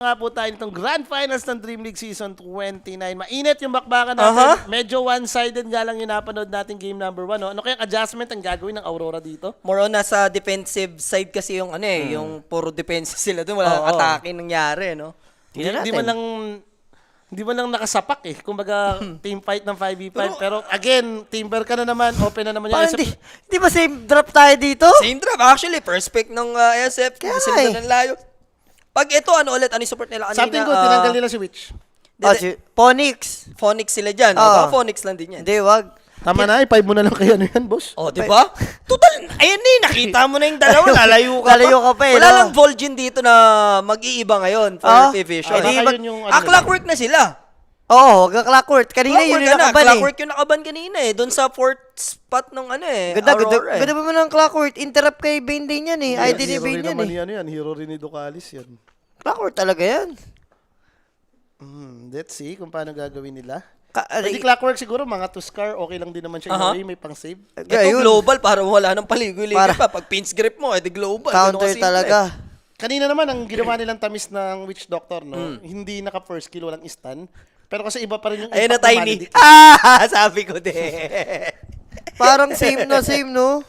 Nga po tayo nitong Grand Finals ng Dream League Season 29. Mainit yung bakbakan natin. Medyo one-sided nga lang yung napanood natin game number 1. No? Ano kayang adjustment ang gagawin ng Aurora dito? More on nasa defensive side kasi yung yung puro defense sila doon, wala atake nangyari, no? Hindi man lang nakasapak eh. Kumbaga team fight ng 5v5 pero again, timber ka na naman, open na naman yung Parang di ba same drop tayo dito? Same drop actually, first pick ng SF, Kaya sila ng layo. Pag ito ulit, ano yung support nila kanina? something good, tinanggal nila si Witch. Si Phoenix. Phoenix sila dyan. Phoenix lang din yan. Hindi, wag. Tama na, 5 mo na lang kayo yan, boss. Di ba? Total, ayan nakita mo na yung dalawa, lalayo ka Lalayo ka pa eh, Wala no? lang Vol'jin dito na mag-iiba ngayon for Vision. Clockwork na sila. Oo, clockwork. Kanina yun yung nakaban Clockwork yung nakaban kanina doon sa fourth spot ng Aurora. Ganda ba mo ng clockwork? Interrupt kay Bane din yan eh. ID ni Bane yan eh. Yan, hero rin ni Ducalis yan. Clockwork talaga yan. Let's see kung paano gagawin nila. Pwede Clockwork siguro, mga Tuskar, okay lang din naman siya. May pang-save. Ito global para wala nang paligoy-ligoy pa. Pag pinch grip mo, edi global. Counter talaga. Kanina naman, ang ginawa nilang tamis ng Witch Doctor, no? Hindi naka-first kill, walang stun. Pero kasi iba pa rin yung ayun na impact ng Tiny. Maledict. Sabi ko din. Parang same no?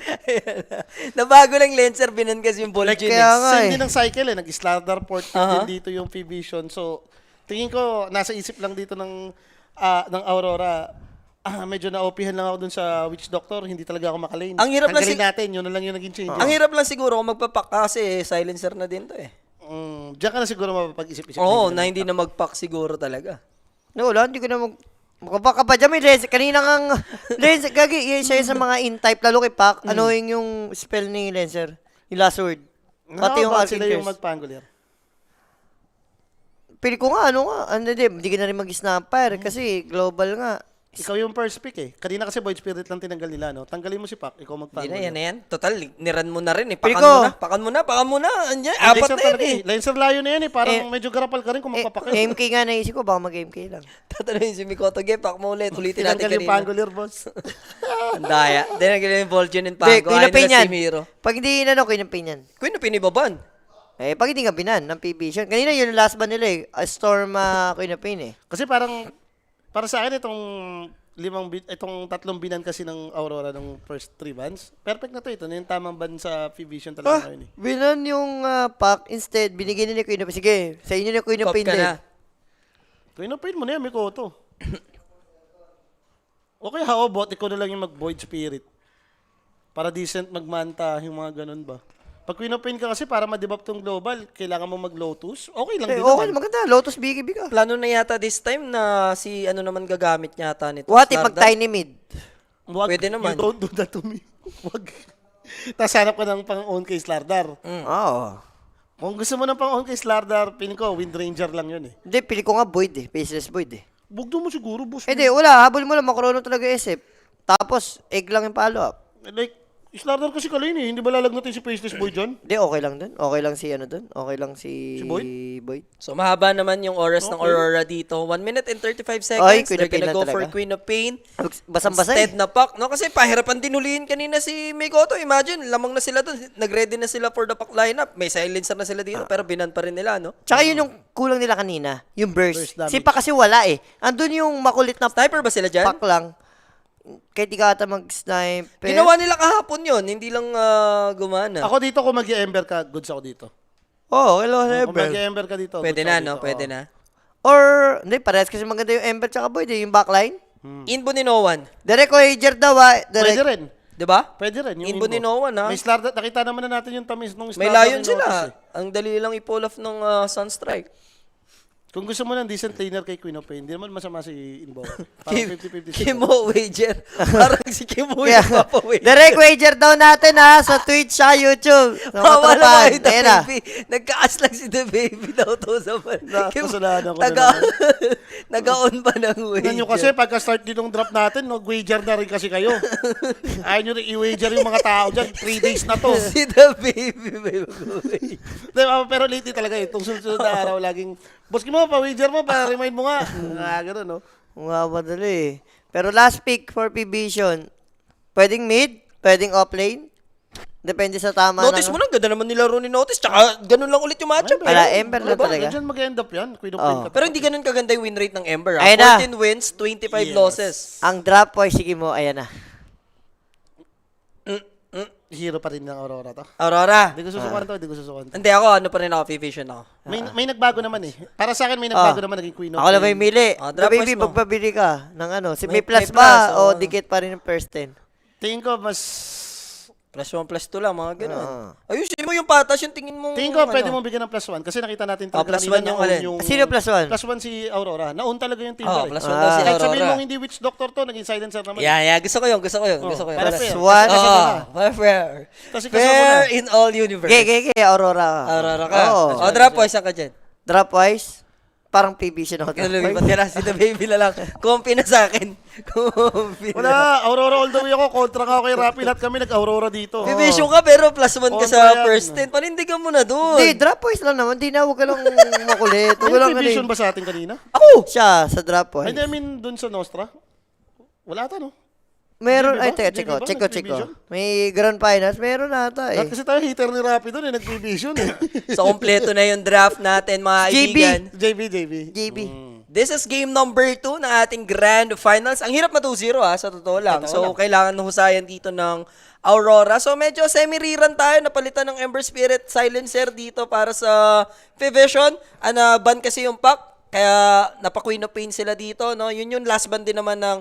Nabago lang Lancer, binan kasi yung Vol'jin. Kaya nga Same din ng cycle eh. Nag-Slardar port din dito yung P-Vision. So, tingin ko, nasa isip lang dito ng Aurora. Medyo na-OP-han lang ako dun sa Witch Doctor. Hindi talaga ako makalane. Ang hirap lang natin. Yun na lang yung naging change. Ang hirap lang siguro kung magpapak kasi silencer na din to eh. Diyan ka na siguro mapapag-isip-isip. Na hindi na magpack siguro talaga. No, wala, hindi ko na Baka pa dyan, may Renz. Kanina kang Renz, gagi, siya sa mga in-type, lalo kay Pac. Ano yung spell ni Lancer? Yung last word. Pati yung sila yung Arcane mag-Pangulier. Pili ko nga, hindi ka na rin mag-snapper kasi global nga. Ikaw yung first pick eh. Kanina kasi Void Spirit lang tinanggal nila, no? Tanggalin mo si Pac, ikaw Hindi mag-Pangulier. na yan. Total, niran mo na rin eh. Pili Pakan mo na. Andiyan, apat na yan eh. Lancer layo na yan eh. Parang medyo garapal ka rin kung magpapak. MK nga naisip ko, baka mag-MK lang. Tatanungin si Mikoto, pak mo ulit. Ulitin natin Tinanggal yung kanina. Pangulier, boss. Ang daya. Tinanggal yung Vol'jin and Pango. Ayaw nila si Miro. Pag hindi Queen of Pain yan. Queen of Pinibaban. Pag hindi nga binan ng P-Vision. Kanina yun yung last ban nila eh. Storm Queen of Pain eh. Kasi parang, para sa akin itong tatlong binan kasi ng Aurora ng first 3 bans. Perfect na to ito. Yung tamang ban sa P-Vision talaga ngayon eh. Binan yung pack. Instead, binigyan nila Queen of Pain. Sige, sa inyo na Queen of Pain din. Queen of Pain mo na yan, Mikoto. Okay, how about ikaw na lang yung mag-Void Spirit? Para decent magmanta, yung mga ganun ba? Pag Queen of Pain ka kasi para ma-debuff tong global, kailangan mo mag-Lotus. Okay lang din Okay, naman. maganda. Lotus BKB ka. Plano na yata this time na si naman gagamit yata nito. What if mag-tiny mid? Pwede naman. You don't do that to me. Wag. Tapos hanap ka ng pang-own kay Slardar. Oo. Kung gusto mo ng pang-own kay Slardar, piling ko, Wind Ranger lang yun eh. Hindi, pili ko nga Void eh. Faceless Void eh. Bugdo mo siguro, boss. Hindi, wala. Habol mo lang. Makrono talaga SF. Tapos, egg lang yung follow-up. Like, Slardar kasi kalin eh. Hindi ba lalagnatin si Faceless Boy dyan? Hindi, okay lang dun. Okay lang si dun. Okay lang si Boyd. So mahaba naman yung oras ng Aurora dito. 1 minute and 35 seconds. Ay, Queen They're of Pain gonna lang go for talaga. Queen of Pain. Basang-basa eh. Instead na pack. No? Kasi pahirapan din huliin kanina si Mikoto. Imagine, lamang na sila doon. Nag-ready na sila for the pack lineup. May silencer na sila dito pero binan pa rin nila, no? Tsaka yun yung kulang nila kanina. Yung burst. Burst damage. Si pa kasi wala eh. Andun yung makulit na Sniper ba sila dyan? pack lang. Kahit di ka ata mag-sniper. Ginawa nila kahapon yun. Hindi lang gumana. Ako dito, kung mag-ember ka, goods ako dito. Hello, Kung mag-ember ka dito, Pwede goods na, ako no? dito. Pwede Oo. na. Or, hindi, parehas kasi maganda yung Ember tsaka Boyd eh. Yung backline. Inbo ni No One. Direct Wager daw ah. Pwede rin. Diba? Pwede rin. Yung Inbo ni No One, ha? May Slardar, nakita naman na natin yung tamis nung May Slardar lion ni Lotus, sila. eh. Ang dali lang i-pull off ng Sunstrike. Kung gusto mo ng decent laner kay Queen of Pain, hindi naman masama si Inbo. Parang 50-50 sila. Kimo Wager. Parang si Kimo Kaya, yung papawager. direct Wager daw natin ha sa Twitch sa YouTube. Sa mga Wala tropahan. na The Ayan na. Baby. Nagka-as lang si The Baby daw to sa Kasalanan ko na naman. Nag-on pa ng Wager. Tingnan nyo kasi, pagka-start ditong drop natin, mag-wager na rin kasi kayo. Ayaw nyo rin i-wager yung mga tao dyan. 3 days na to. Si The Baby may mag-wager. Pero lately talaga eh. Itong sunod na araw, laging, boss mo, pa-wager mo, pa-remind mo nga. Gano'n, no? Mga madali eh. Pero last pick for P-Vision. Pwedeng mid, pwedeng offlane. Depende sa tama Notice mo lang, ganda naman nilaro ni Notice. Tsaka ganun lang ulit yung matchup. Wala, Ember na Diba? talaga. Diyan mag-end up yan. Queen of Oo. Pain ka. Pero hindi ganun kaganda yung win rate ng Ember. Ayun na. 14 wins, 25 Yes. losses. Ang drop boy, sige mo, ayan na. Hero pa rin ng Aurora to. Aurora. Hindi ko susukan to, hindi ko susukan to. Hindi ako, ano pa rin ako, vision ako. May nagbago naman eh. Para sa akin may nagbago naman naging Queen of Ako na Pain. may mili. Drop Baby, boys mo. magpabili ka ng ano. Si may May plus plus, ba oo. o dikit pa rin yung first 10? Tingin ko mas... Plus 1, plus 2 lang, mga ganun. Oo. Ayusin mo yung patas, yung tingin mo. Tingin ko pwede mo bigyan ng plus 1 kasi nakita natin talaga plus kanina one yung na-own alin? Sino plus 1? Plus 1 si Aurora. Na-own talaga yung Timber. Plus 1 Ah. daw si Kahit sabihin Aurora. mong hindi Witch Doctor to, naging silencer naman. Yeah, gusto ko yun, gusto ko yun. Gusto ko yun. Para Plus fair. one. Kasi Oh, kasama. fair. Kasi kasama Fair na. in all universe. Gay, Aurora ka. Aurora ka. Oo. O, drop boys, saan ka dyan? Drop wise, parang PB siya na ako. Lumipat ka na, si The Baby na lang. Kumpi na sa akin. Kumpi na. Wala, Aurora all the way ako. Kontra nga ako kay Rappi. Lahat kami nag-Aurora dito. Division ka pero plus 1 ka Kontra sa yan. first 10. Panindigan mo na dun. Hindi, drop wise lang naman. Hindi na, huwag ka lang makulit. Huwag May lang division ano ba sa atin kanina? Ako! Siya, sa drop Ay, wise. I mean, dun sa Nostra. Wala ata, no? Meron, GB ba? ay, teka, GB ba? check ko. Nag-division? May grand finals, meron ata Lahat eh. kasi tayo hater ni Rappi dun eh. Nag-division eh. So, kompleto na yung draft natin, mga JB. kaibigan. JB. JB. This is game number 2 ng ating grand finals. Ang hirap na 2-0 sa totoo lang. So, kailangan husayan dito ng Aurora. So, medyo semi-rerun tayo. Napalitan ng Ember Spirit Silencer dito para sa Vision. Ban kasi yung pack. Kaya, napa-Queen of Pain sila dito. No? Yun yung last ban din naman ng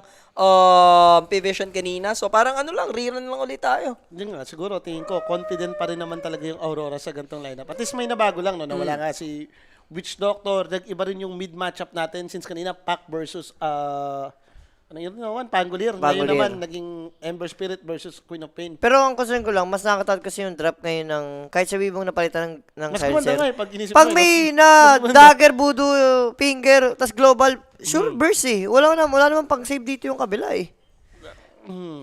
Vision kanina. So, parang rerun lang ulit tayo. Yun nga, siguro, tingin ko, confident pa rin naman talaga yung Aurora sa gantong lineup. At least may nabago lang, no? Nawala nga si Witch Doctor. Nag-iba rin yung mid matchup natin since kanina, Pac versus, ano yun naman? Pangolier. Ngayon Pangolier. naman, naging Ember Spirit versus Queen of Pain. Pero ang concern ko lang, mas nakakatat kasi yung drop ngayon ng, kahit sabi mong napalitan ng Mas kumanda silencer. nga eh, pag inisip Pag mo, may na dagger, voodoo, finger, tas global, sure, burst eh. Wala naman pang save dito yung kabila eh.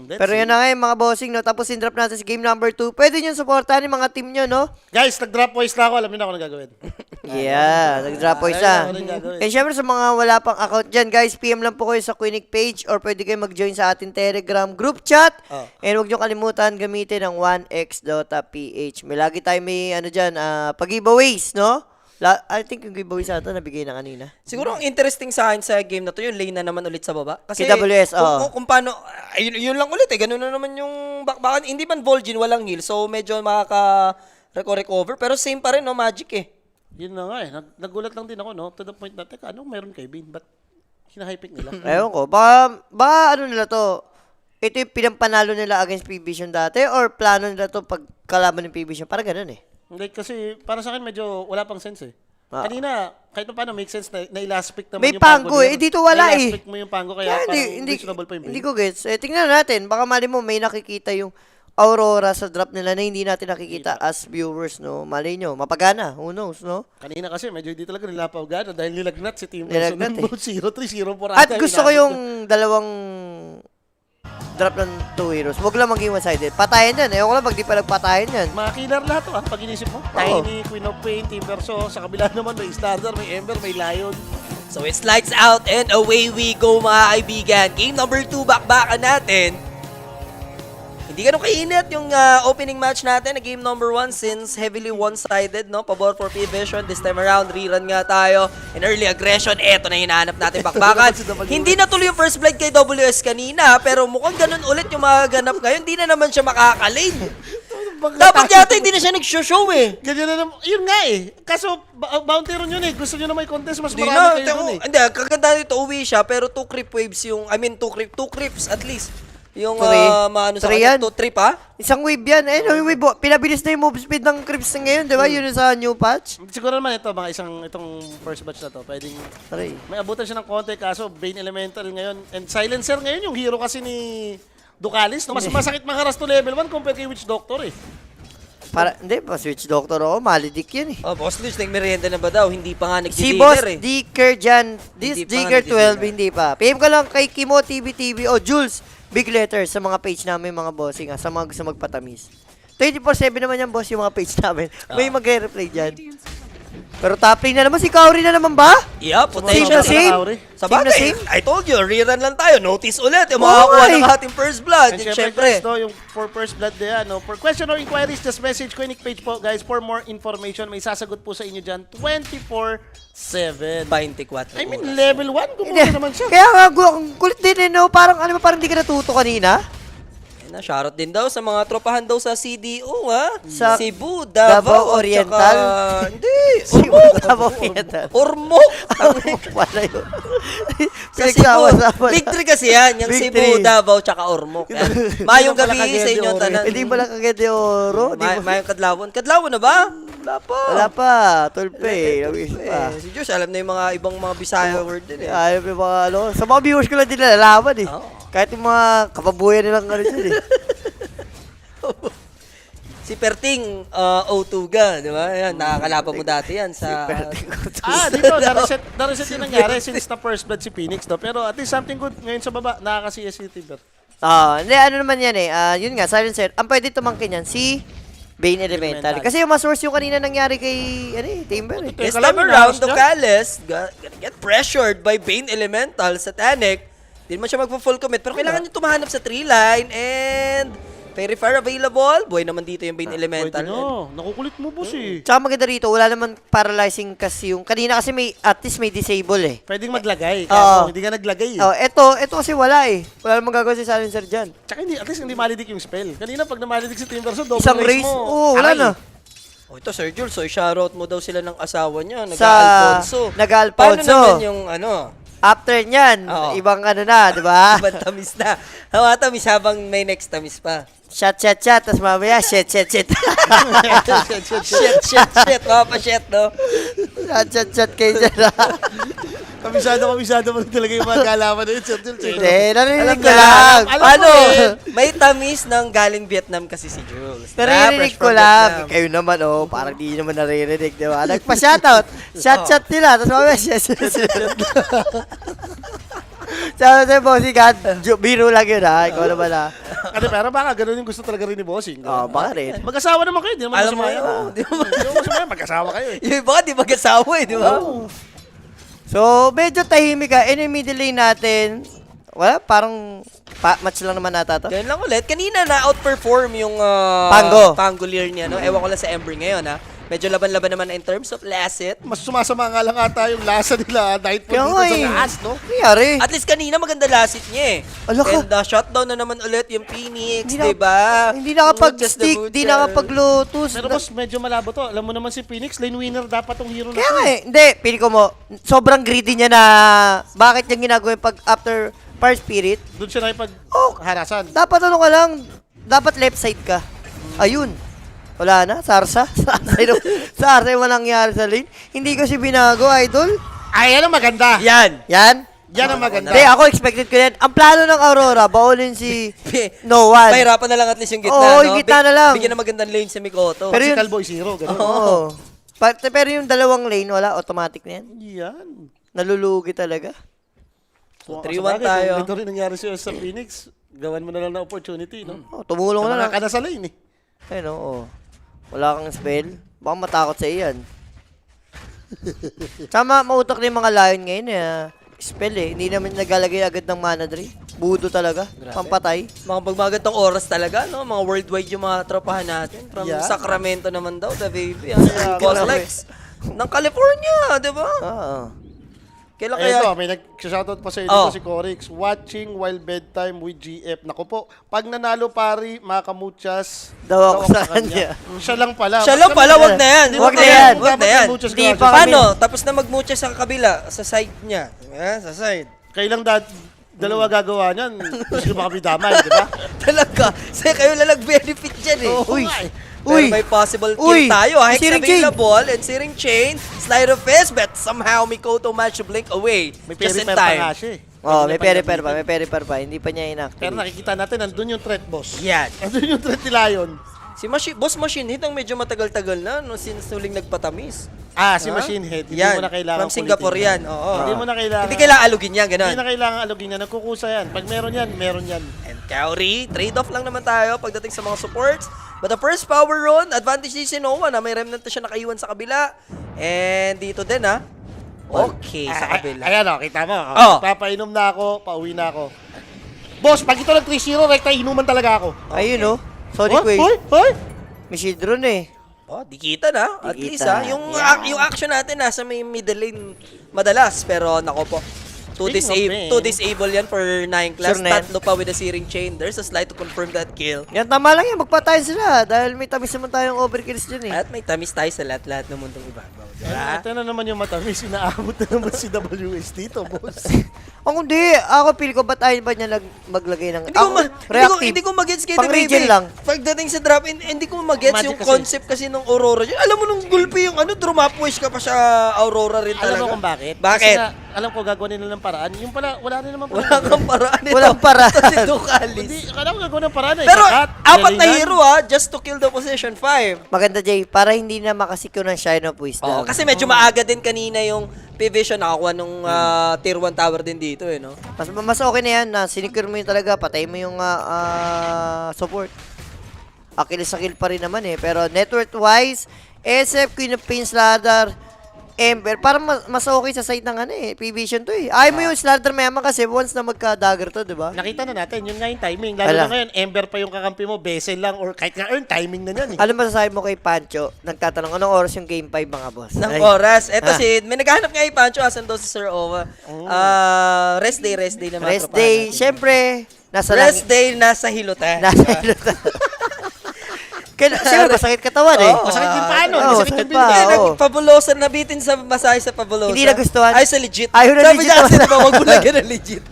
Pero yan na nga yung mga bossing, no? Tapos in-drop natin sa game number 2. Pwede nyo supportahan yung mga team nyo, no? Guys, nag-drop voice na ako. Alam niyo na ako na gagawin. Yeah, nag-drop voice Ayun, na. ayun, gagawin. And syempre sa mga wala pang account dyan, guys, PM lang po kayo sa Quinic page or pwede kayo mag-join sa ating Telegram group chat. Oh. And huwag nyo kalimutan gamitin ang 1x.ph. May lagi tayo may ano dyan, pag-giveaways, no? I think yung giveaways ata nabigay na kanina. Siguro ang interesting sa akin sa game na to, yung lane na naman ulit sa baba. Kasi KWS, oo. kung paano, yun lang ulit ganun na naman yung bakbakan. Hindi man Vol'jin, walang heal. So medyo makaka-recover. Pero same pa rin, no, Magic eh. Yun na nga eh. Nagulat lang din ako, no? To the point na, teka, ano meron kay Bean? Ba't hinahypic nila? Ewan ko, ba ano nila to? Ito yung pinampanalo nila against P-Vision dati or plano nila to pag kalaban ng P-Vision? Parang ganun eh. Hindi, kasi para sa akin medyo wala pang sense eh. Ah. Kanina, kahit pa paano make sense na na-last pick naman May yung Pango Pangolier. eh, dito wala eh. Na-last pick mo yung Pango kaya parang reasonable pa yung hindi build. ko gets. Tingnan natin, baka mali mo may nakikita yung Aurora sa drop nila na hindi natin nakikita as viewers, no? Mali nyo, mapagana, who knows, no? Kanina kasi medyo hindi talaga nilapaw gana dahil nilagnat si Team Nilagnat Wilson ng 0-3, 0-4 At gusto ko yung dalawang drop ng 2 heroes. Huwag lang maging one-sided. Patayin yan. Ewan ko lang pag di pa nagpatayin yan. Mga killer lahat to pag inisip mo. Tiny, Queen of Pain, Team Verso, sa kabila naman may Starter, may Ember, may Lion. So it's lights out and away we go, mga kaibigan. Game number 2, bakbakan natin. Hindi ganun kainit yung opening match natin na game number 1 since heavily one-sided, no? Pabor for P-Vision. This time around, rerun nga tayo. In early aggression, eto na hinahanap natin bakbakan. Hindi na tuloy yung first blood kay WS kanina, pero mukhang ganun ulit yung mga ganap ngayon. Hindi na naman siya makakalane. Dapat yata hindi na siya nag-show eh. Ganyan na naman. Yun nga eh. Kaso, bounty run yun eh. Gusto nyo na may contest, mas Hindi marami kayo dun eh. Hindi, kaganda nito, uwi siya, pero 2 creep waves yung, I mean 2 creeps at least. Yung maano sa Three kanya, yan. 2 trip ha? Isang wave yan. Yung wave, pinabilis na yung move speed ng Crips na ngayon, di ba? Yun yung sa new patch. Siguro naman ito, mga itong first batch na to, pwedeng Tari. may abutan siya ng konti, kaso Bane Elemental ngayon. And Silencer ngayon, yung hero kasi ni Ducalis. No? Mas masakit makaras to level 1 compared kay Witch Doctor eh. Hindi pa switch doctor ako, malidik yan eh. Oh, Boss Luis, nagmerienda na ba daw? Hindi pa nga Si Boss nag-dinner eh. Dicker dyan, Hindi pa Dicker nagdi-dinner. 12, hindi pa. PM ka lang kay Kimo TV o Jules, big letters sa mga page namin, mga bossing, sa mga gusto magpatamis. 24/7 naman yan, boss, yung mga page namin. May mag-reply dyan. Pero top lane na naman, si Kaori na naman ba? Yeah, Same potential. na same? Sa Same na bagay, same? I told you, rerun lang tayo. Notice ulit yung Oo, makakuha eh. ng ating first blood. And Yung syempre, guys, syempre. no, yung for first blood na yan, no? For question or inquiries, just message Quinic page po, guys. For more information, may sasagot po sa inyo dyan 24/7. 24 I mean, oras. level 1, gumuna naman siya. Kaya nga, ang kulit din eh, no? Parang, ano ba, parang di ka natuto kanina? Ayun na, shoutout din daw sa mga tropahan daw sa CDO, ha? Sa Cebu, Davao Davao, Oriental. Oriental. Hindi, Cebu, Davao Oriental. Ormoc. Wala yun. Sa Cebu. Pinagsama-sama na. Victory kasi yan, yung Victory. Cebu, Davao, tsaka Ormoc. Yan. Mayong Hindi gabi pala sa inyo Cagayan de tanan. Hindi pala Cagayan de Oro. Mayong Kadlawon. Kadlawon na ba? Wala pa. Wala pa. Tulpe. Nag-isip pa. Si Josh, alam na yung mga ibang mga Bisaya word din eh. Ayaw yung mga ano. Sa mga viewers ko lang din nalalaman eh. Oo. Kahit yung mga kapabuyan nilang ano dyan eh. Si Perting O2ga, di ba? Yan, nakakalaban mo dati yan sa... Dito, na-reset yung nangyari since na first blood si Phoenix, no? Pero at least something good ngayon sa baba, nakaka-CS si Timber. Hindi, ano naman yan eh. Yun nga, Silencer. Ang pwede tumangkin yan, si Bane Elemental. Kasi yung ma-source yung kanina nangyari kay Timber eh. This Teka lang, time around, inaayos niya. Docales gonna get pressured by Bane Elemental sa Tanek. Hindi naman siya magpo-full commit, pero kailangan niyo tumahanap sa 3-line and Fairy Fire available. Boy naman dito yung Bane Elemental. Pwede no. Nakukulit mo, boss eh. Tsaka maganda rito, wala naman paralyzing kasi yung... Kanina kasi may, at least may disable eh. Pwedeng maglagay. Oo. Kaya hindi ka naglagay eh. Eto kasi wala eh. Wala namang gagawin si Silencer dyan. Tsaka hindi, at least hindi malidik yung spell. Kanina pag namalidik si Timber, so double Isang raise race, mo. wala Aray. na. Oh, ito Sir Jules, so i-shoutout mo daw sila ng asawa niya, Sa nag-Alfonso. nag-Alfonso. Paano naman yung ano? After nyan, Oo. ibang ano na, di ba? Ibang tamis na. Hawa tamis habang may next tamis pa. Shot, tapos mamaya, shit. Shit. Mga pa-shit, no? Shot kayo dyan. Kabisado mo rin talaga yung mga kalaman na yun, Sir Jules. eh. Hindi, narinig ko Alam lang. alam Ano? ko eh. May tamis ng galing Vietnam kasi si Jules. Naririnig Fresh ko from lang. Vietnam. Kayo naman, parang di naman naririnig, di ba? Nagpa-shoutout. Shot nila, tapos mamaya, shit. Sabi sa'yo, bossing, biro lang yun, ha? Ikaw naman, ha? Pero baka ganun yung gusto talaga rin ni Bossing. Baka rin. Mag-asawa naman kayo, di naman Alam mo masama yun, yun. di mo- Hindi mo masama yun, mag-asawa kayo eh. Yung iba di mag-asawa eh, di ba? So, medyo tahimik ka. In middle lane natin, wala, parang match lang naman nata to. Ganun lang ulit. Kanina na-outperform yung Pangolier niya, no? Ewan ko lang sa Ember ngayon, ha? Medyo laban-laban naman in terms of lasset. Mas sumasama nga lang ata yung lasa nila dahil po Kaya dito nga sa eh. taas, no? Nangyari. At least kanina maganda lasset niya eh. Ala ka. And shutdown na naman ulit yung Phoenix, Hindi na- di ba? Hindi nakapag-stick, hindi nakapag-lotus. Pero boss, medyo malabo to. Alam mo naman si Phoenix, lane winner dapat tong hero na Kaya to. nga eh. Hindi, pili ko mo, sobrang greedy niya na bakit niya ginagawa yung pag after Fire Spirit. Doon siya Oh. harasan. Dapat ano ka lang, dapat left side ka. Ayun. Wala na, Sarsa. Sarsa yung nangyari sa lane. Hindi ko si binago, idol. Ay, yan ang maganda. Yan! Yan. Yan ang maganda. Hindi, ako expected ko yan. Ang plano ng Aurora, baulin si No One. Pahirapan na lang at least yung gitna, Oo, no? yung gitna na lang. Bigyan na magandang lane si Mikoto. Pero Si yun- Calboy Zero, ganun. Oo. Pero yung dalawang lane, wala, automatic na yan. Yan. Nalulugi talaga. So, Sa 3-1 bagay, tayo. kung ito rin nangyari sa Phoenix, gawan mo na lang na opportunity, no? Oh, tumulong na lang. Ka na sa lane, eh. Ayun, oo. Wala kang spell. Baka matakot sa iyan. Sama, mautak na yung mga lion ngayon spell eh. Hindi naman nagalagay agad ng mana drain. Budo talaga. Pampatay. Mga pagmagandang oras talaga, no? Mga worldwide yung mga tropahan natin. From Yeah. Sacramento naman daw, the baby. Yeah, Boss grabe. Lex. Ng California, di ba? Oo. Kailan Ay, kaya? ito, may nag-shoutout pa sa inyo Oh. si Corix. Watching while bedtime with GF. Naku po, pag nanalo pari, makamuchas. Daw ako sa kanya. Siya lang pala. Siya lang pala, wag na yan. Wag na yan. Wag na yan. Hindi pa kami- Paano? Tapos na magmucha sa kabila, sa side niya. Sa side. Kailang dalawa gagawa niyan. Gusto ba kami damay, di ba? Talaga. Kasi kayo lang nag-benefit dyan eh. Oo Uy. nga eh. Pero Uy. may possible Uy. kill tayo. Hex Searing chain. available and Searing Chain. Slide of Fist, but somehow Mikoto managed to blink away. May Just in peri-per pa nga time. siya eh. Oh, may Pwede na peri-per pa. pang May peri-per pa. Hindi pa niya Pero inactivate. nakikita natin, nandun yung threat, boss. Yan. Nandun yung threat ni Lion. Si Boss Machine Hit ang medyo matagal-tagal na no, since huling nagpatamis. Si Machine Head. Hindi Yan. mo na kailangan From Singapore kulitin yan. Oo. Hindi mo na kailangan. Hindi kailangan alugin yan, ganun. Hindi na kailangan alugin na. Nagkukusa yan. Pag meron yan, meron yan. And Kaori, trade-off lang naman tayo pagdating sa mga supports. But the first power run, advantage ni Sinoa na may remnant na siya nakaiwan sa kabila. And dito din ha. Okay, sa kabila. Ayan o, kita mo. Oh. Papainom na ako, pauwi na ako. Boss, pag ito ng 3-0, rekta, inuman talaga ako. Ayun, oh. Sonic Hoy, Wave. hoy! May shield rune eh. Oh, di kita na. At Di least kita. ha. Yung action natin nasa may middle lane madalas. Pero nako po. To Speaking of disable yan for 9 class. Sure na yan. Tatlo pa with a searing chain. There's a slide to confirm that kill. Yan, tama lang yan. Magpatayin sila. Dahil may tamis naman tayong overkills dyan eh. At may tamis tayo sa lahat-lahat ng mundong ibabaw. Diba? Ito na naman yung matamis, inaabot na naman si WS dito, boss. Ako hindi. Ako feel ko, ba't ayaw ba niya maglagay ng... Hindi ko mag-gets kay Pang The region Baby. lang. Pagdating sa drop in, hindi ko mag-gets Magic yung kasi. concept kasi ng Aurora. Alam mo nung gulpi yung drumapwish ka pa sa Aurora rin talaga. Alam mo kung bakit? Bakit? Kasi nga, alam ko gagawin nila ng paraan. Yung pala, wala rin naman Wala kang paraan ito. Walang paraan. Ito si Ducalis. Hindi, akala ko gagawin ng paraan eh. Pero Sakat, apat na galingan. hero ha, just to kill the position 5. Maganda, Jay. Para hindi na makasik ng Shine of Wisdom. Oo, kasi medyo maaga din kanina yung P-Vision nakakuha nung tier 1 tower din dito eh, no? Mas okay na yan na sinicure mo yun talaga. Patay mo yung support. Akil pa rin naman eh. Pero network wise, SF, Queen of Pains, Ladder, Ember, parang mas okay sa side ng P-Vision to eh. Ayaw mo yung Ladder mayaman kasi once na magka-dagger to, di ba? Nakita na natin, yun nga yung timing. Lalo Wala. na ngayon, Ember pa yung kakampi mo, Bessel lang, or kahit nga earn, timing na yan eh. Ano masasabi mo kay Pancho? Nagtatanong, anong oras yung game 5 mga boss? Ng Ay. oras. Eto may naghahanap nga yung Pancho, asan daw si Sir Owa. Rest day na mga Rest tropahan day, natin. syempre, nasa Rest day nasa hilutan. Nasa Siyempre, masakit katawan eh. Oo. Masakit din paano? Oo, Masakit masakit din pa. bilhin. Oo. Nagpabulosan, nabitin sa masay sa pabulosan. Hindi nagustuhan. Ay, sa legit. Ayaw na Sabi legit niya kasi naman. diba, wag mo lagyan ng legit.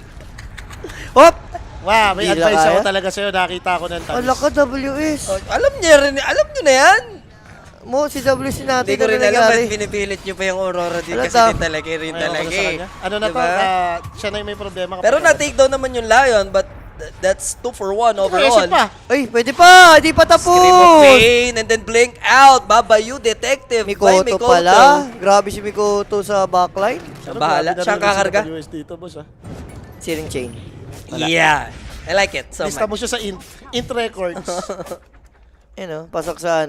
Hop! Wow, may Hindi na advice ako kaya? talaga sa'yo, nakita ko ng tamis. Wala ka, WS. Oh, alam niyo na yan. Mo, si WC natin Hindi ko rin na alam nangyari. ba't pinipilit niyo pa yung Aurora din Wala kasi ta. din talaga rin Ayaw ko talaga na sa eh. kanya. Ano na to, Diba? siya na yung may problema. Pero na-take down naman yung Lion, but that's 2 for 1 overall. pa. Ay, pwede pa! Di pa tapos! Scream of pain, and then blink out. Babayu, detective. by Mikoto pala. Grabe si Mikoto sa backline. Siya bahala. Siya ang kakarga. WS dito, boss ah. Searing chain. Yeah. I like it so Lista much. mo siya sa int records. Pasok sa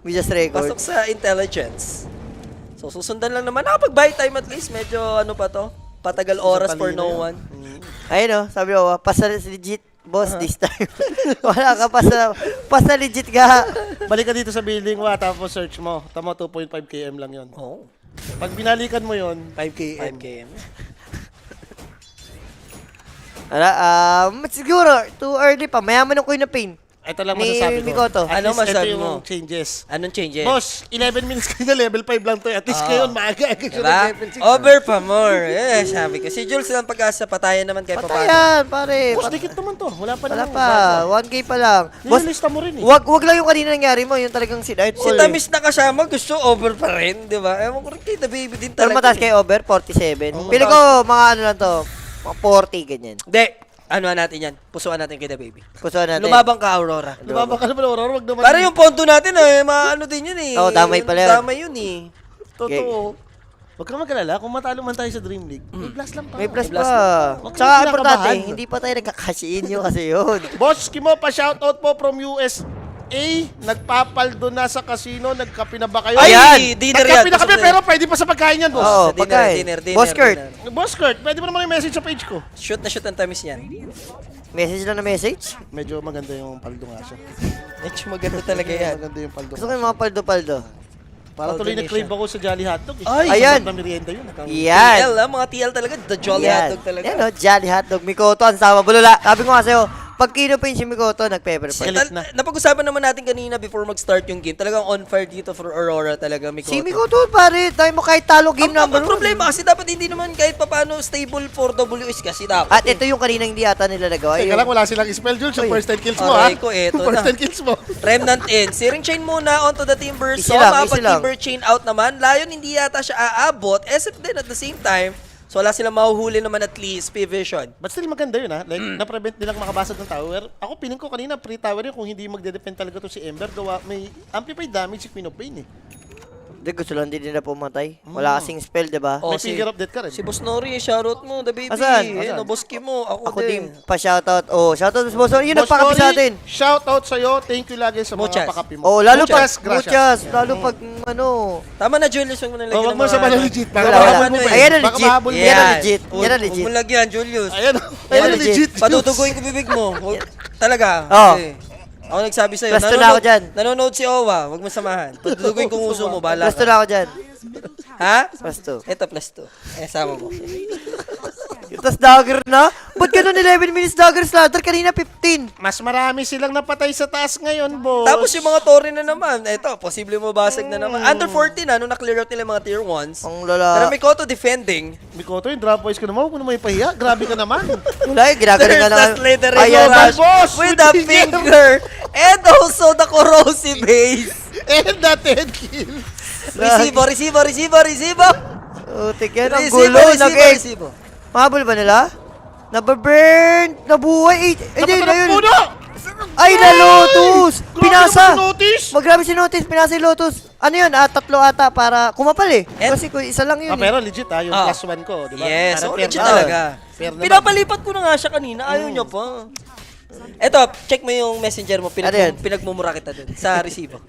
Vijas Record. Pasok sa intelligence. So, susundan lang naman. Nakapag-buy time at least. Medyo pa to? Patagal oras for no one. Ayun sabi ko, pasa legit, boss, this time. Wala ka, pasa legit ka. Balik ka dito sa building mo, tapos search mo. Tama, 2.5 km lang yun. Oh, Pag binalikan mo yun, 5 km. 5 km. Siguro, too early pa. Mayaman ng Queen of Pain. Ito lang Ni masasabi ko. Mikoto. At Ano least masabi ito yung mo? changes. Anong changes? Boss, 11 minutes kayo na level 5 lang to. At least ngayon, maaga-aga siya Diba? ng level 6. Over pa more. Eh, sabi ko. Si Jules lang pag-asa. Patayan naman kahit paano. Patayan, pare. Boss, dikit naman to. Wala pa Wala naman. pa. 1K pa lang. Boss, Nililista mo rin eh. wag lang yung kanina nangyari mo. Yung talagang si Nightfall. Si Tamis na kasama, gusto over pa rin, di ba? Ewan ko rin kay The Baby din Pero talaga. mataas kayo over, 47. Oo, Pili ko, mga lang to. Mga 40, ganyan. Hindi. Ano natin yan? Pusuan natin kay The Baby. Pusuan natin. Lumabang ka, Aurora. Lumabang ka naman, Aurora. Wag naman. Para yung ponto natin, maano din yun eh. Oo, damay pala yun. Damay yun eh. Totoo. Huwag kang mag-alala. Kung matalo man tayo sa Dream League, may plus lang pa. May plus May plus pa. Huwag Tsaka kang importante, kinakabahan. hindi pa tayo nagkakashiin nyo kasi yun. Boss, Kimo, pa-shoutout po from USA. Nagpapaldo na sa casino. Nagkape na ba kayo? Ay, Ayan! dinner yan. Nagkape na kami, pero pwede pa sa pagkain yan, boss. Oo, Dinner, pagkain. dinner, Boss Kurt, dinner. Boss Kurt, pwede mo naman yung message sa page ko. Shoot na shoot ang Tamis yan. message lang na message. Medyo maganda yung paldo nga siya. Medyo maganda talaga yan. Maganda yung paldo. Gusto ko yung mga paldo-paldo. Para tuloy nag-crave ako sa Jolly Hotdog. Ay! Ayan. Na merienda yun. Yan. TL mga TL talaga. The Jolly Yan. Hotdog talaga. Yan o, Jolly Hotdog. Mikoto, ang sama bulula. Sabi ko nga sa'yo, pag kinupin si Mikoto, nag-pepper pot. Galit na. Napag-usapan naman natin kanina before mag-start yung game. Talagang on fire dito for Aurora talaga, Mikoto. Si Mikoto, pare, tayo mo kahit talo game number Ang 1. problema kasi dapat hindi naman kahit papaano stable for WS kasi dapat. At ito yung kanina hindi ata nila nagawa. Teka lang, wala silang spell, Jules. Yung Uy. first 10 kills mo, ha? Aray ko, eto First na. 10 kills mo. Remnant in. Searing Chain muna onto the Timber. Easy So, lang, easy lang. Timber Chain out naman. Lion hindi yata siya aabot. SF din at the same time. So, wala silang mahuhuli naman at least. P-Vision. But still maganda yun, ha? Like, na-prevent nilang makabasag ng tower. Ako, piling ko kanina, pre-tower yun, kung hindi magde-depend talaga to si Ember, gawa, may amplified damage si Queen of Pain, eh. Hindi, gusto lang din nila pumatay. Wala kasing spell, di ba? Oh, May finger of death ka rin. Si Boss Nori, shoutout mo, the baby. Asan? Ayun, boss Kim mo. Ako din pa-shoutout. Oh, shoutout sa boss. Yun Boss nagpakapi sa atin. Shoutout sa'yo. Thank you lagi sa Muchas. mga pakapi mo. Oh, lalo pag, Muchas gracias. muchas. Lalo pag, ano. Tama na, Julius. Huwag mo nalagyan Oh, wag mo sa ano. legit. Wala, Baka wala. mahabol mo Ayan ang Baka legit. mahabol mo Yan ang legit. Huwag- Yan ang Huwag legit. mo lagyan, Julius. Ayan. Yan Ayan ang ang legit. Patutuguin ko bibig mo. Talaga. Oh. Okay. Ako nagsabi sa'yo. Plasto na ako dyan. Nanonood si Owa. Huwag mo samahan. Patutuguin kung uso mo. Bahala Plasto ka. na ako dyan. Ha? Plasto. Ito, plus 2. Sama mo. Tapos dagger na? Ba't ganun 11 minutes dagger slaughter? Kanina 15. Mas marami silang napatay sa taas ngayon, boss. Tapos yung mga Tori na naman. Ito, posible mabasag na naman. Under 14 na, nung na-clear out nila yung mga tier 1s. Ang Pero lala. may Koto defending. Mikoto, yung drop boys ka naman. Huwag mo naman ipahiya. Grabe ka naman. Wala eh, ginagaling na There's naman. the slithering Ayan. rush boss, with with the the finger. And also the corrosive base. And that 10 kills. Resibo. Utik yan, ang Resibo, gulo. Nag-egg. resibo. Mahabol ba nila? Nababurn! Nabuhay! Hindi, na yun! Puno! Ay, na Lotus! Grabe Pinasa! naman notice. Grabe si Notice, pinasa yung Lotus. Ano yun? Tatlo ata para kumapal eh. And- Kasi kung isa lang yun. Ah, pero legit yung Ah. plus 1 ko, di ba? Yes, Parang so fair legit na. talaga. Fair naman. Pinapalipat ko na nga siya kanina, ayaw niya pa. Eto, check mo yung messenger mo, Ano yan? pinagmumura kita dun sa resibo.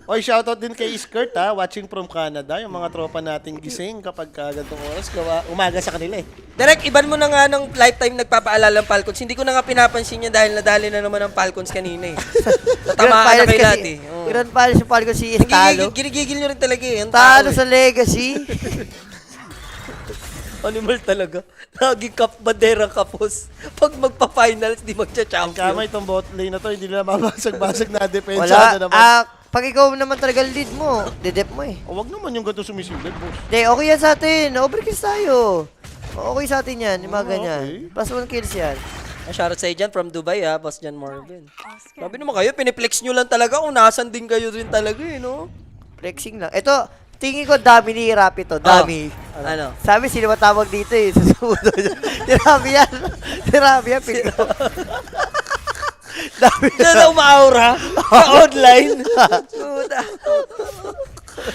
Oy, shoutout din kay Skirt ha, watching from Canada. Yung mga tropa nating gising kapag ganitong oras, umaga sa kanila eh. Direk, iban mo na nga ng lifetime nagpapaalala ng Falcons. Hindi ko na nga pinapansin yan dahil nadali na naman ng Falcons kanina eh. Tatamaan na kayo lahat eh. Oo. Grand Finals yung Falcons si Talo. Ginigigil nyo rin talaga eh. Ang Talo tao sa Legacy. Animal talaga. Lagi banderang kapos. Pag magpa-finals, di magcha-champion. Kama itong bot lane na to, hindi nila mabasag-basag na depensa Wala. na naman. Pag ikaw naman talaga lead mo, dedep mo eh. Huwag naman yung ganito sumisilip, boss. Hindi, okay yan sa atin. Overkills tayo. Okay sa atin yan, yung mga ganyan. okay. Plus 1 kills yan. Shoutout sa dyan from Dubai Boss John Marvin. Sabi naman kayo, piniplex nyo lang talaga kung nasan din kayo rin talaga eh, no? Flexing lang. Ito, tingin ko dami ni Rappi to. Dami. Ano? Sabi, sino matawag dito eh. Susudo niya. Si Rappi yan. Si Rappi yan. Piglo. Dami Diyan na umaura sa online. Puta.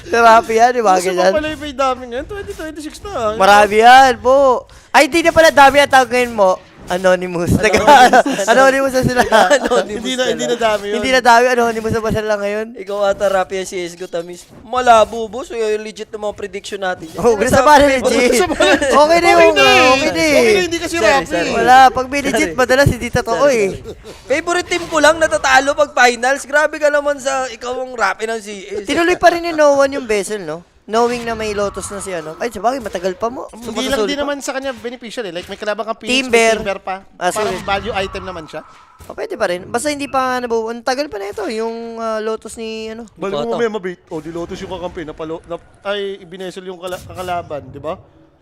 Si Rappi yan, di ba? Kasi Ganyan. pa pala yung may dami ngayon, 2026 na. Marami yan, po. Ay, hindi na pala dami ang tawag ngayon mo. Anonymous. Anonymous na sila. Hindi na dami yun. Hindi na dami. Anonymous na ba sila ngayon? Ikaw ata Rappi ang CSGO tamis. Malabo boss, legit na mga prediction natin. Oh, gusto pa rin legit. Okay na yung okay na eh. Okay na, hindi kasi Sorry, Rappi. sorry. Wala, pag may legit, madalas hindi totoo eh. Favorite team ko lang natatalo pag finals. Grabe ka naman sa ikaw ang Rappi ng CS. Tinuloy pa rin ni Noan yung Vessel, no? Knowing na may Lotus na si ano. Ay, sabagay, matagal pa mo. Hindi lang din naman sa kanya beneficial eh. Like may kalabang kang Phoenix, Timber. may Timber pa. Ah, Parang sorry. value item naman siya. O, pwede pa rin. Basta hindi pa nabuo. Ang tagal pa na ito, yung Lotus ni ano. Balik Ikaw mo to. may mabait. O, di Lotus yung kakampi. Ay, ibinesel yung kakalaban, di ba?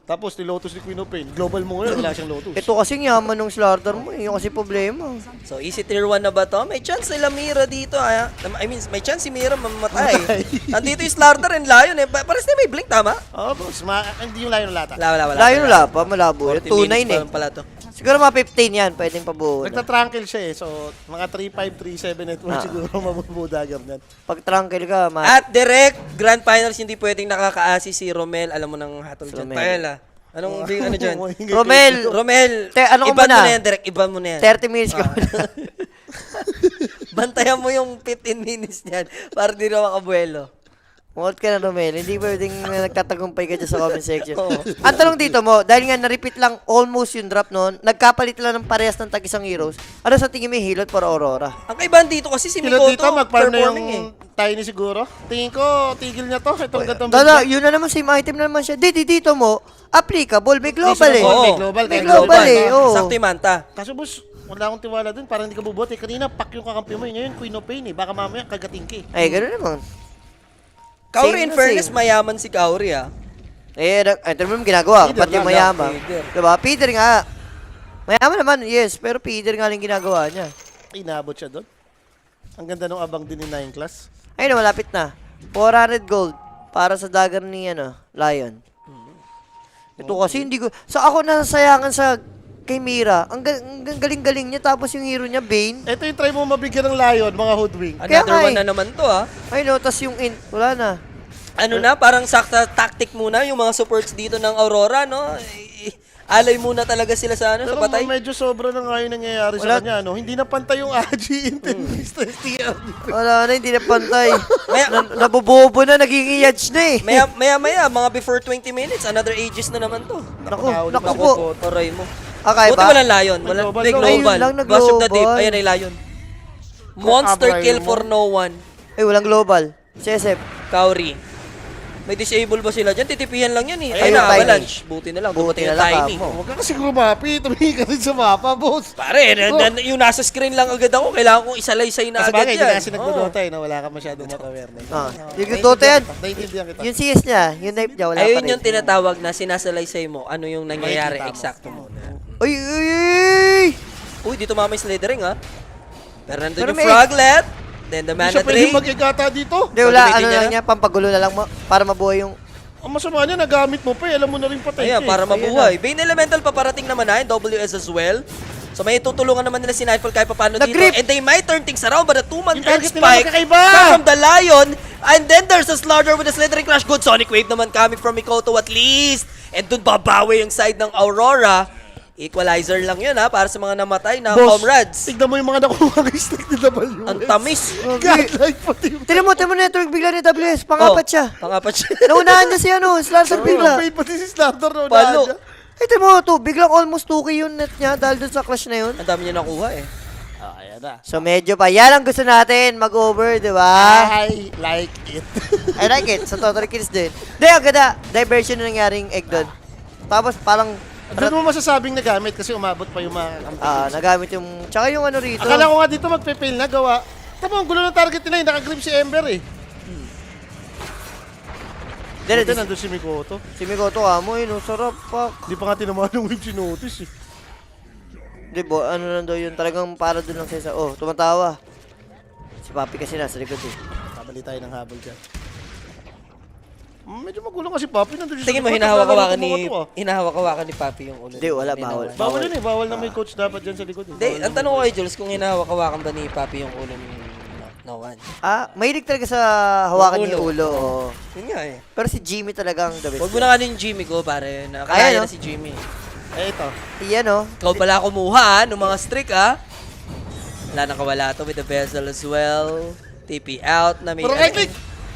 Tapos, di Lotus ni Queen of Pain. Global mo ngayon, wala siyang Lotus. Ito kasing yaman ng slaughter mo eh. Yung kasi problema. So, easy tier 1 na ba to? May chance sila Mira dito, I mean, may chance si Mira mamamatay. Nandito yung Slaughter and Lion, eh. Pares na may blink, tama? Oo, boss. Hindi yung layo ng lata. Wala. Layo pa, malabo. 40 2-9 minutes eh. pa pala to. Siguro mga 15 yan, pwedeng pabuo na. Nagtatrankle siya eh. So, mga 3-5, 3-7 network siguro mabubuda ganyan. Pag tranquil ka, At direct, Grand Finals, hindi pwedeng nakakaasi si Romel. Alam mo nang hatol dyan. Romel. Paela. Anong ano dyan? Romel, Romel, ano ko iban muna? mo na yan, direct. Iban mo na yan. 30 minutes ka muna. Bantayan mo yung 15 minutes niyan para di na makabuelo. Mukhot ka na, Romel. Hindi pwedeng nagtatagumpay ka dyan sa comment section. Oo. Ang tanong dito mo, dahil nga na-repeat lang almost yung drop noon, nagkapalit lang ng parehas ng tag-isang heroes, ano sa tingin mo yung hilot para Aurora? Ang kaibahan dito kasi si Sila Mikoto, dito, mag-farm na yung performing eh. Tiny siguro. Tingin ko, tigil niya to. Itong gatong Dala, yun na naman, same item na naman siya. Dito mo, applicable, may global eh. Oo. May global. May May global eh, oo. Sakto yung manta. Kaso boss, wala akong tiwala dun. Parang hindi ka bubuti. Kanina, pak yung kakampi mo. Ngayon, Queen of Pain eh. Baka mamaya, kagating ka eh. Ay, gano'n naman. Kauri, Same in na fairness, same. mayaman si Kauri Ito naman ginagawa, Feeder pati lang, mayaman. feeder. Diba? Feeder nga. Mayaman naman, yes, pero feeder nga lang ginagawa niya. Inabot siya doon. Ang ganda nung abang din ni 9 class. Ayun na, malapit na. 400 gold para sa dagger ni Lion. Ito kasi hindi ko... ako nasasayangan sa kay Mira. Ang galing-galing niya tapos yung hero niya, Bane. Ito yung try mo mabigyan ng Lion, mga hoodwing. Kaya Another nga one eh. na naman to Ay no, tas yung wala na. ano na, parang sakta tactic muna yung mga supports dito ng Aurora, no? Alay muna talaga sila sa ano, sa Pero patay. medyo sobra na nga yung nangyayari sa kanya, no? Hindi na pantay yung AG Intense STL. Wala na, hindi na pantay. Nabubobo na, naging iyadge na eh. Maya, mga before 20 minutes, another Aegis na naman to. Naku, Naku naku po. Aray mo. Okay Buti ba? walang Lion. Walang Global, may global. global. Ayun lang na Bash of the Deep. global. Ayan ay Lion. Monster Abray kill mo. for no one. Ay, walang global. CSF. Kauri. May disable ba sila dyan? Titipihan lang yan eh. Ayun, Ayun na, Tiny. avalanche. Buti na lang. Buti Buti na na lang, Tiny. kamo. Huwag ka kasi grumapi. Tumingin ka rin sa mapa, boss. Pare, yung nasa screen lang agad ako. Kailangan kong isalaysay na Kasi agad bagay, hindi yan. na kasi nagdodota eh, na wala ka masyadong mata-awareness. Yung Dota yan. Naiintindihan kita. Yung CS niya, yung knife niya, wala pa Ayun rin. yung tinatawag na sinasalaysay mo. Ano yung nangyayari Makikita mo. eksakto mo. Uy, uy, uy! Uy, dito mama yung slithering ha. Pero nandun Pero yung may- froglet. Then the Hindi mana siya pwede drain. mag-igata dito. Hindi, wala, Gagamitin ano niya lang na? niya, pampagulo na lang mo, para mabuhay yung... Ang masama niya, nagamit mo pa eh. Alam mo na rin patay Ayan, ka eh. para mabuhay. Bane Elemental paparating naman na, WS as well. So may tutulungan naman nila si Nightfall kahit paano dito. Nag-grip! And they might turn things around, but a 2-man Yung Earth target nila Spike magkakaiba! come from the Lion. And then there's a Slaughter with a Slithering Crash. Good Sonic Wave naman coming from Mikoto at least. And dun babawi yung side ng Aurora. Equalizer lang yun ha, para sa mga namatay na Boss, comrades. tignan mo yung mga nakuha ng stack ni W. Ang tamis. Godlike pati yung... Tinan mo network bigla ni WS, pangapat siya. Pangapat siya. Naunahan niya si ano, Slarter bigla. Paid pati si Slaughter na Palo. unahan niya. Eh, tinan mo to, biglang almost 2K yung net niya dahil dun sa clash na yun. Ang dami niya nakuha eh. Ah, ayan na. So medyo pa, yan ang gusto natin, mag-over, di ba? I like it. I like it, sa total kills din. Hindi, ang ganda, diversion na nangyaring egg doon. Tapos parang, Doon mo masasabing nagamit kasi umabot pa yung mga kampi. nagamit yung, tsaka yung ano rito. Akala ko nga dito magpe-fail na gawa. Tama, ang gulo ng target nila, nakagrip si Ember eh. Dere, Buti nandun si Mikoto. si Mikoto mo, yun, sarap, fuck. Hindi pa nga tinamaan ng wave si Notice eh. Di ba, ano lang daw yun, talagang para doon lang siya sa, oh, tumatawa. Si Papi kasi nasa likod eh. Kabali tayo ng habol dyan. Medyo magulo kasi Papi nandun siya. Tingin mo, likod, hinahawak-hawakan naglalaro ni, ko mga to, ah. hinahawak-hawakan ni Papi yung ulo. Hindi, wala, bawal. Bawal yun eh, bawal na may coach dapat dyan sa likod eh. Hindi, ang tanong ko kay Jules, kung hinahawak-hawakan ba ni Papi yung ulo ni no one? Mahilig talaga sa hawakan niya yung Ulo. ulo. Oo. Yun nga eh. Pero si Jimmy talagang the best. Huwag mo na kanin yung Jimmy ko, pare. Ayan, Nakalaya no? na si Jimmy. Eh ito. Iyan oh. Ikaw pala kumuha ng mga streak, ha? Wala nakawala to with the bezel as well. TP out na may... Pero right click!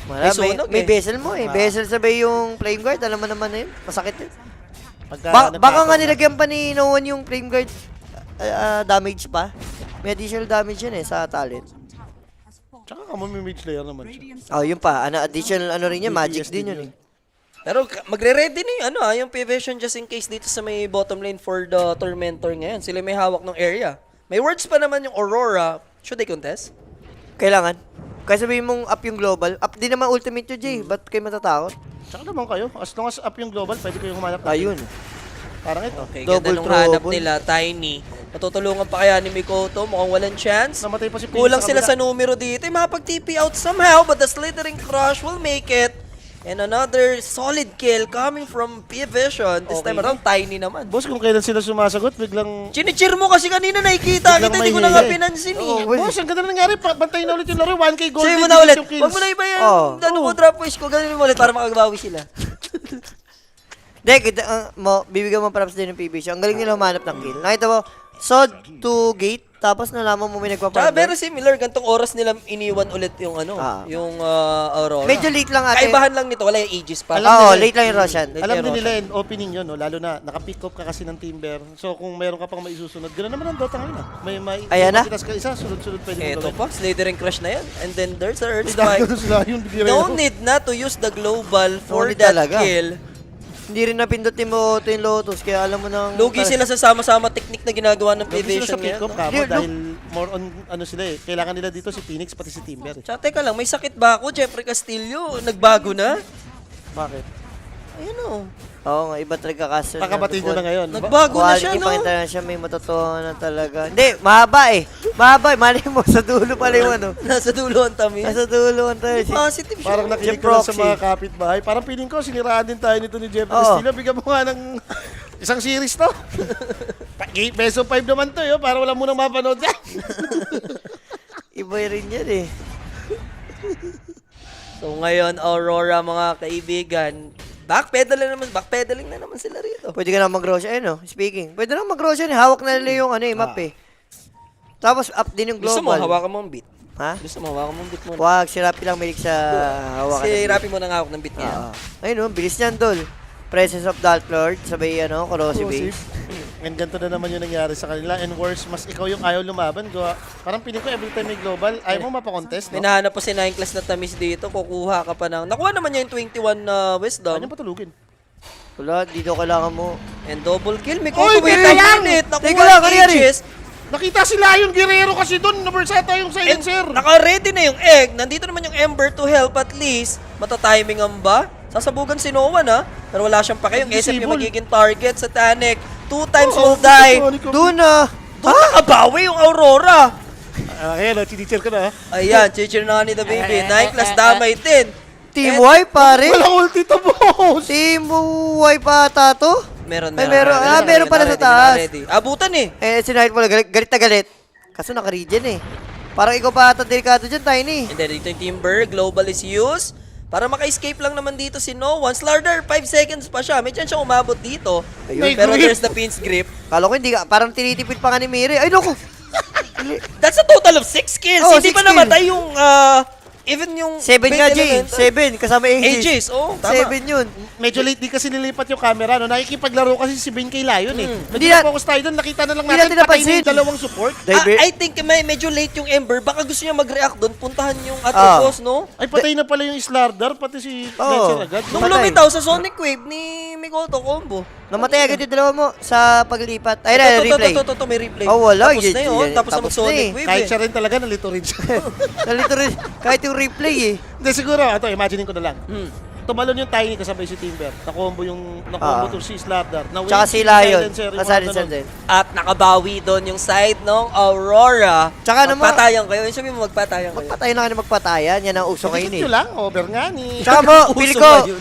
Wala, May sunog may eh. bezel mo eh. Bezel sabay yung flame guard. Alam mo naman na yun. Masakit yun. Pagka Baka nga nilagyan pa ni No One yung flame guard damage pa. May additional damage yun eh sa talent. Tsaka kamo may mid layer naman siya. Oh, yun pa. Additional ano rin yun. Magic DPS din din yun eh. Pero magre-ready na yung, yung P-Vision just in case dito sa may bottom lane for the Tormentor ngayon. Sila may hawak ng area. May words pa naman yung Aurora. Should they contest? Kailangan. Kaya sabihin mong up yung global. Up din naman ultimate yun, Jay. Ba't kayo matatakot? Tsaka naman kayo, as long as up yung global, pwede kayong humanap ng Ayun. parang ito. Okay, Double ganda nung hanap trouble. nila, Tiny. Matutulungan pa kaya ni Mikoto? Mukhang walang chance. Namatay pa si Phoenix Kulang sila sa kabila. numero dito. Makapag-TP out somehow, but the Slithering Crush will make it. And another solid kill coming from P-Vision. This Okay. time around, Tiny naman. Boss, kung kailan sila sumasagot, biglang... Chinichir mo kasi kanina nakikita Biglang kita, hindi ko may na nga hiya eh. pinansin eh. Oo, Boss, ang ganda na nangyari, bantayin na ulit yung laro, 1K gold. Save mo din, na ulit. yung kills. Huwag mo na iba yan. Oo. Ano ko drop wish ko, ganun mo ulit para makagabawi sila. Dek, bibigyan mo props din ng PB siya. Ang galing nila humanap ng kill. Nakita mo, sod to gate, tapos nalaman mo may Tsaka nagpa-farm. very similar, gantong oras nila iniwan ulit yung yung Aurora. Medyo late lang ate. Kaibahan lang nito, wala yung Aegis pa. Alam Oo, nila eh. late lang yung Roshan. Alam Late din yung nila yung opening yun, no? Lalo na naka-pick up ka kasi ng Timber. So kung mayroon ka pang maisusunod, gano'n naman ang Dota ngayon. May Ayan na. Ka isa, sunod-sunod pwede mo Eto gawin. pa, Slithering Crush na yan. And then there's the Earth May dahil Spike. sila yung bigyan No need na to use the global for need that talaga. kill. Hindi rin napindutin mo ito yung Lotus, kaya alam mo nang... Lugi sila sa sama-sama technique na ginagawa ng Gawin sila P-Vision sa pick ngayon. up kamo Di- dahil more on ano sila eh. Kailangan nila dito si Phoenix pati si Timber. Eh. Tsaka teka lang, may sakit ba ako? Jeffrey Castillo, nagbago na? Bakit? Ayun o. Oo nga, iba talaga kaso. Kakabatiin nyo na ngayon. Nagbago na siya, no? Quality pa siya, may matotohanan talaga. Hindi, mahaba eh. Mahaba eh, mali mo, sa dulo pala yung ano. Nasa dulo ang tamis. Nasa dulo ang tayo. Positive siya. Parang nakinig Jeff ko lang sa Roxy. mga kapitbahay. Parang feeling ko, siniraan din tayo nito ni Jeff Oo. Castillo. Bigyan mo nga ng isang series to. Peso 5 naman to, yo, para wala munang mapanood yan. Iba rin yan eh. So ngayon, Aurora mga kaibigan, backpedaling na naman sila rito. Pwede ka na mag-Roshan. Ayun, speaking. Pwede na mag-Roshan. Hawak na nila yung map eh. Tapos up din yung Gusto mo, global. hawakan mo ang beat. Ha? Gusto mo, hawakan mo ang beat muna. Wag, si Rappi lang milik sa hawakan. Si Rappi mo nang hawak ng beat niya. Ayun, bilis niyan, Dol. Presence of Dark Lord, sabay corrosive base. And ganito na naman yung nangyari sa kanila. And worse, mas ikaw yung ayaw lumaban. Gawa, parang piling ko every time may global, ayaw mo mapakontest, May no? nahanap pa si 9 class na tamis dito, kukuha ka pa ng... Nakuha naman niya yung 21 na wisdom. Ayaw patulugin. Wala, dito kailangan mo. And double kill. May Oy, wait teka a lang! minute. Teka Nakuha lang, yung kaniyari. Aegis. Nakita sila yung Guerrero kasi doon. Nabursata yung And silencer. naka-ready na yung egg. Nandito naman yung Ember to help at least. Matatiming ang ba? Sasabugan si Noah na. Pero wala siyang pake. Yung SF yung Disable. magiging target sa Tanek. 2 times will die. Doon na. Doon nakabawi yung Aurora. Ayan, tinichir ka na. Ayan, chichir na nga ni The Baby. 9 class damay din. Team And- Y, pare. Walang ulti to, boss! Team Y pa ata to? Meron. Ay, meron pala sa taas. Abutan eh. Sinahit mo lang, galit na galit. Kaso naka-regen eh. Parang ikaw pa ata delikado dyan, Tiny. And then dito yung Timber, Global is used. Para maka-escape lang naman dito si Noah. Slardar, 5 seconds pa siya. May chance siyang umabot dito. Ayun. Pero May grip. there's the pin's grip. Kala ko hindi ka, parang tinitipid pa nga ni Miri. Ay, naku. That's a total of 6 kills. Oh, Hindi 6 pa namatay yung, even yung... 7 nga, bait Jay. element. 7, kasama Aegis. Aegis, oh, tama. 7 yun. Medyo late din kasi nilipat yung camera, no? Nakikipaglaro kasi si Ben kay Lion, eh. Hindi Medyo na- focus tayo doon. Nakita na lang Hindi natin natin patay na napansin. yung dalawang support. Diver- I think medyo late yung Ember. Baka gusto niya mag-react doon. Puntahan yung Atropos, no? Ay, patay na pala yung Slardar, pati si Oo. Lancer agad. Nung Patay. lumitaw sa Sonic Wave ni Mikoto combo. Namatay agad yung dalawa mo sa paglipat. Ay, na, replay. Ito, may replay. Oh, wala. Tapos na yun. Yan, Tapos na tapos mag-Sonic na eh. Wave Kahit eh. siya rin talaga, nalito rin siya. Nalito rin. Kahit yung replay eh. Hindi, siguro, ito, imaginein ko na lang. Tumalon yung Tiny kasabay si Timber. Nakombo to si Slardar. Tsaka si Lion. Silencer din. At nakabawi doon yung side ng Aurora. Tsaka naman- Magpatayan kayo. Yung sabihin mo, magpatayan kayo. Magpatayan na kayo magpatayan. Yan ang uso ngayon Dikit eh. nyo lang, over nga ni. Tsaka mo, Uso pili ba ko, yun?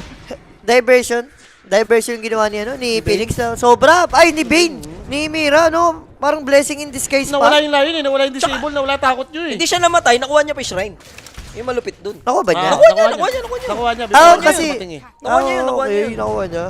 diversion. Diversion yung ginawa ni Phoenix. Sobra. Ay, ni Bane. Ni Mira, no? Parang blessing in disguise Nawala pa. yung Lion eh, nawala yung disable, nawala takot nyo eh. Hindi siya namatay. Nakuha niya pa yung shrine. Yung malupit doon. Nakuha ba niya? Nakuha niya. Nakuha niya. Ah, Nakuha niya kasi... yung pating eh. Nakuha niya yun, nakuha niya okay, yun. nakuha niya.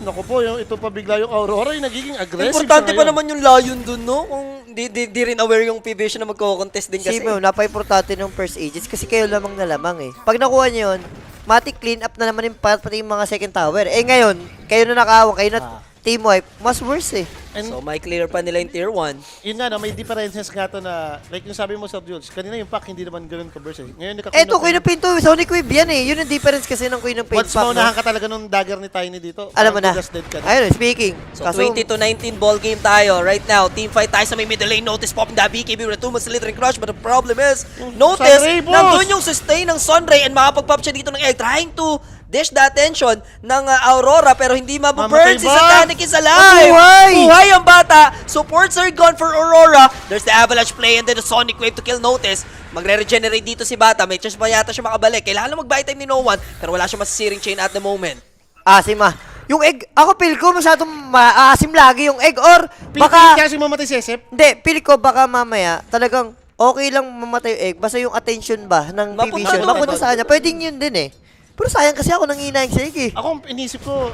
Naku po, ito pa bigla yung Aurora, yung nagiging aggressive Importante siya pa ngayon. naman yung Lion doon, no? Kung di rin aware yung PBS na magko-contest din kasi. Kasi mo, napaka-importante ng first agents kasi kayo lamang na lamang eh. Pag nakuha niyo yun, matik clean up na naman yung pati yung mga second tower. Eh ngayon, kayo na nakawang, kayo na team wipe, mas worse eh. And So, may clear pa nila yung tier 1. yun nga, no, may differences nga to na, like yung sabi mo sa Jules, kanina yung pack hindi naman ganun ka-burst eh. Ngayon, Eto, Queen of Pain to, Sonic Wave yan eh. Yun yung difference kasi ng Queen of Pain once pack. maunahan No? ka talaga nung dagger ni Tiny dito, Alam mo na. parang just dead ka na. Ayun, speaking. So, 20-19 ball game tayo. Right now, team fight tayo sa may middle lane. Notice popping the BKB with a 2-man slithering crush. But the problem is, notice, Sunray, boss! nandun yung sustain ng Sunray and makapag-pop siya dito ng egg. Trying to dish the attention ng Aurora pero hindi mabuburn. Mamatay Si ba? Satanic is alive! Buhay! Buhay ang bata! Supports are gone for Aurora. There's the Avalanche play and then the Sonic Wave to kill Notice. Magre-regenerate dito si Bata. May chance pa yata siya makabalik. Kailangan lang mag-buy time ni No One pero wala siya masisiring chain at the moment. Asim ah. Yung egg, ako feel ko masyadong maasim lagi yung egg or Baka... baka, kasi mamatay si Sep. hindi, feel ko baka mamaya talagang okay lang mamatay yung egg basta yung attention ba ng Mapunta P-Vision, doon. mapunta sa kanya. Pwedeng yun din eh. Pero sayang kasi ako nanginayang sa egg eh. Ako, inisip ko,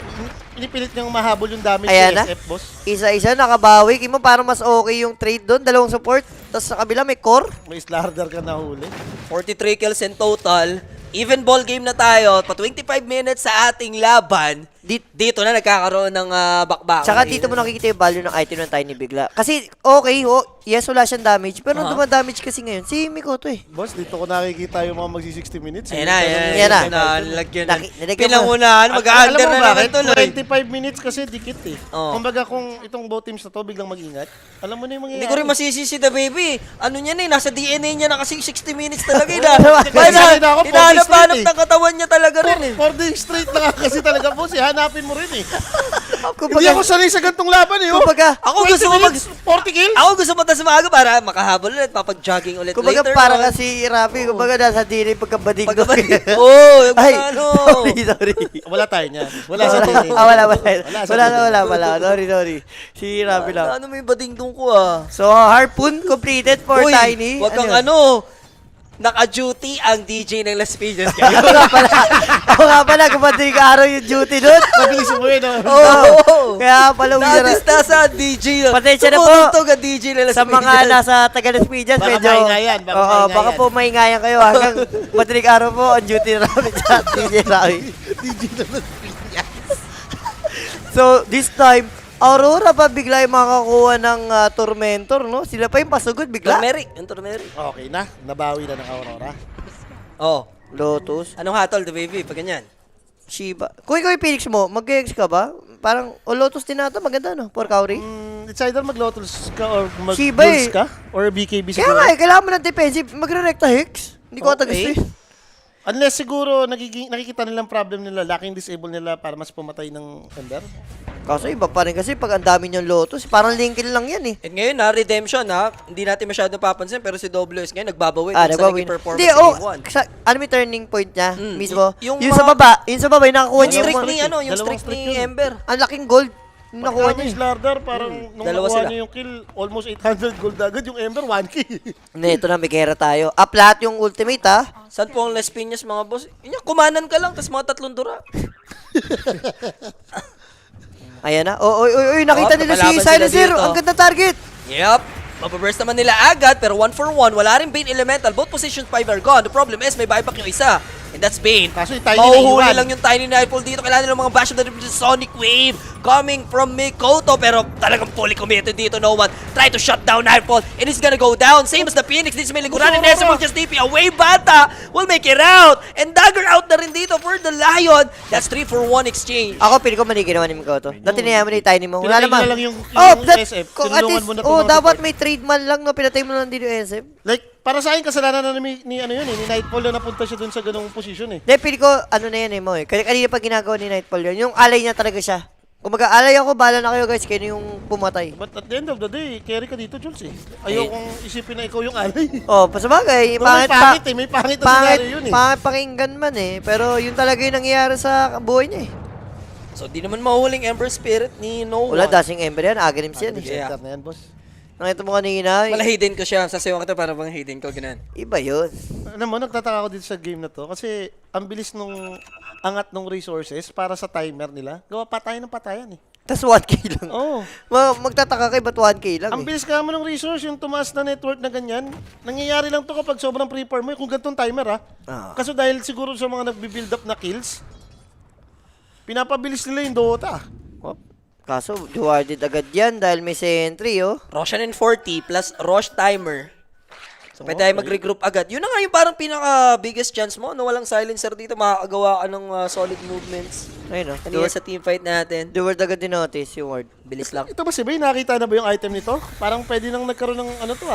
pinipilit niyang mahabol yung damage Ayan ni na. SF, boss. Isa-isa, nakabawi. Kimo parang mas okay yung trade doon. Dalawang support. Tapos sa kabila may core. May Slardar ka na huli. 43 kills in total. Even ball game na tayo. Pa 25 minutes sa ating laban. Dito na nagkakaroon ng bakbakan. Tsaka dito mo nakikita yung value ng item ng Tiny bigla. Kasi okay, yes, wala siyang damage. Pero nung dumadamage kasi ngayon, si Mikoto eh. Boss, dito ko nakikita yung mga magsi-60 minutes. Ayan na, Yan na. Nalagyan na. Nilagyan mo. Pinangunahan, mag-under na naman tuloy. 25 minutes kasi dikit eh. Oo. Kumbaga kung itong both teams na to biglang mag-ingat, alam mo na yung mangyayari. Hindi ko rin masisisi the baby. Ano niya na eh, nasa DNA niya na kasi 60 minutes talaga eh. Kasi na ako, 40 Hinahanap straight eh. ng katawan niya talaga rin eh. 4 days straight na nga kasi talaga boss, hanapin mo rin eh. Hindi Kumbaga, ako sanay sa gantong laban eh. kumbaga, Ako gusto mo mag... 40 kills? Ako gusto mo tas maaga para makahabol ulit, papag-jogging ulit kumbaga later. para on. kasi Rafi, kumbaga nasa DNA pagkabadig. Pagkabalik. Oo, yung Ay, mga ano. sorry. Wala tayo niyan. Wala sa DNA. Wala. Sorry. Si Rafi lang. Ano may bading doon ko ah. So, harpoon completed for Uy, Tiny. wag kang yun? ano. naka-duty ang DJ ng Las Piñas. Oo nga pala, kumadaling araw yung duty doon. Mabilis mo yun, no? Oo. Kaya pala Natis na sa DJ. Pasensya na po. Tumutugtog ang DJ ng Las Sa mga Piñas. nasa Tagalaspidas, Baka medyo... maingayan, baka Oo, maingayan. baka po maingayan kayo hanggang madaling araw po ang duty namin sa DJ Rawi. DJ naman. So, this time, Aurora pa bigla yung makakuha ng Tormentor, no? Sila pa yung pasugod bigla. Turmeric. Yung turmeric. Okay na, nabawi na ng Aurora. Oh. Lotus. Anong hatol, the baby? Pag ganyan. Shiba. Kung ikaw yung Phoenix mo, mag-gex ka ba? Parang, Lotus din nata, maganda, no? For Kauri. It's either mag-Lotus ka or Shiba mag-Bulls eh. ka or BKB Kaya siguro. nga, kailangan mo ng defensive. Magre-recta Hex. Hindi ko ata Okay. gusto eh. Unless siguro nakikita nilang problem nila, lacking disable nila para mas pumatay ng Ember. Kaso iba pa rin kasi pag ang dami niyong Lotus, parang Lincoln lang yan eh. And ngayon Redemption hindi natin masyadong papansin pero si WS ngayon nagbabawi Ah, dun sa nagbabawi naging na. performance Hindi, sa oh, Game 1. ano may turning point niya mismo? yung Yung mga- sa baba, yung nakakuha Yung niya streak yung, ni, yung Dalawang streak streak ni yun. Ember. ang laking gold. Yung nakuha Nakuha niya. eh. Lardar, parang nung Dalawa nakuha sila. niya yung kill, almost 800 gold agad. Yung Ember, 1k. Hindi, ito na, may kera tayo. Up lahat yung ultimate ha. Saan po ang Las Piñas mga boss? Yun yung kumanan ka lang tapos mga 3 dura. Ayan na. Nakita Oh, nila si napalaban sila Silencer. dito. Ang ganda target. Yep. Mapaburst naman nila agad pero 1 for 1. Wala rin Bane Elemental. Both positions 5 are gone. The problem is may buyback yung isa. And that's Bane. Kaso yung Tiny Mahuhuli naiwan. lang yung Tiny Nightfall dito. Kailangan nila mga bash of the Sonic Wave coming from Mikoto. Pero talagang fully committed dito. No one try to shut down Nightfall. And it's gonna go down. Same as the Phoenix. This may liguran. And Nessa will just TP away. Bata will make it out. And Dagger out na rin dito for the Lion. That's 3 for 1 exchange. Ako, pili ko mali ginawa ni Mikoto. Dati niya mo na yung tiny mo. Wala Pinatay naman. na lang yung SF. At Tinulungan least, mo na itong mga dapat support. may trade man lang, no? Pinatay mo lang din yung SF. Like, para sa akin, kasalanan na ni ano yun eh, ni Nightfall na napunta siya dun sa ganung position eh. Hindi, pili ko, ano na yan eh, mo eh. Kanina pa ginagawa ni Nightfall yun. Yung alay niya talaga siya. Kung mag-alay ako, bahala na kayo guys, kayo yung pumatay. But at the end of the day, carry ka dito, Jules eh. Ayokong isipin na ikaw yung alay. Oh, pasabagay, Pero may pangit eh, may pangit na scenario yun eh. Pangit pakinggan man eh. Pero yun talaga yung nangyayari sa buhay niya eh. So di naman mahuling Ember Spirit ni No Wala, One. dashing ember yan, agrims yan eh. Yeah. Center na yan, boss. Nakita mo kanina, Wala hidden ko siya. Sasayaw kita para bang hidden ko, ganun. iba yun. Alam mo, nagtataka ako dito sa game na to kasi ang bilis nung angat nung resources para sa timer nila. Gawa patayan ng patayan eh. Tapos 1k lang. Oo. Magtataka kayo ba't 1k lang Ang eh. bilis ka mo ng resource, yung tumaas na network na ganyan. Nangyayari lang to kapag sobrang prepare mo. Kung gantong timer Ah. Kaso dahil siguro sa mga nagbi-build up na kills, pinapabilis nila yung Dota. Oh, kaso, rewarded agad yan dahil may sentry oh. Roshan and 40 plus Rosh timer. So pwede tayo mag-regroup agad. Yun na nga yung parang pinaka-biggest chance mo. No, walang silencer dito, makakagawa ka ng solid movements. Ayun oh. Kanina sa teamfight natin. The word agad din notice yung word. Bilis lang. Ito ba si Bay, nakita na ba yung item nito? Parang pwede nang nagkaroon ng ano to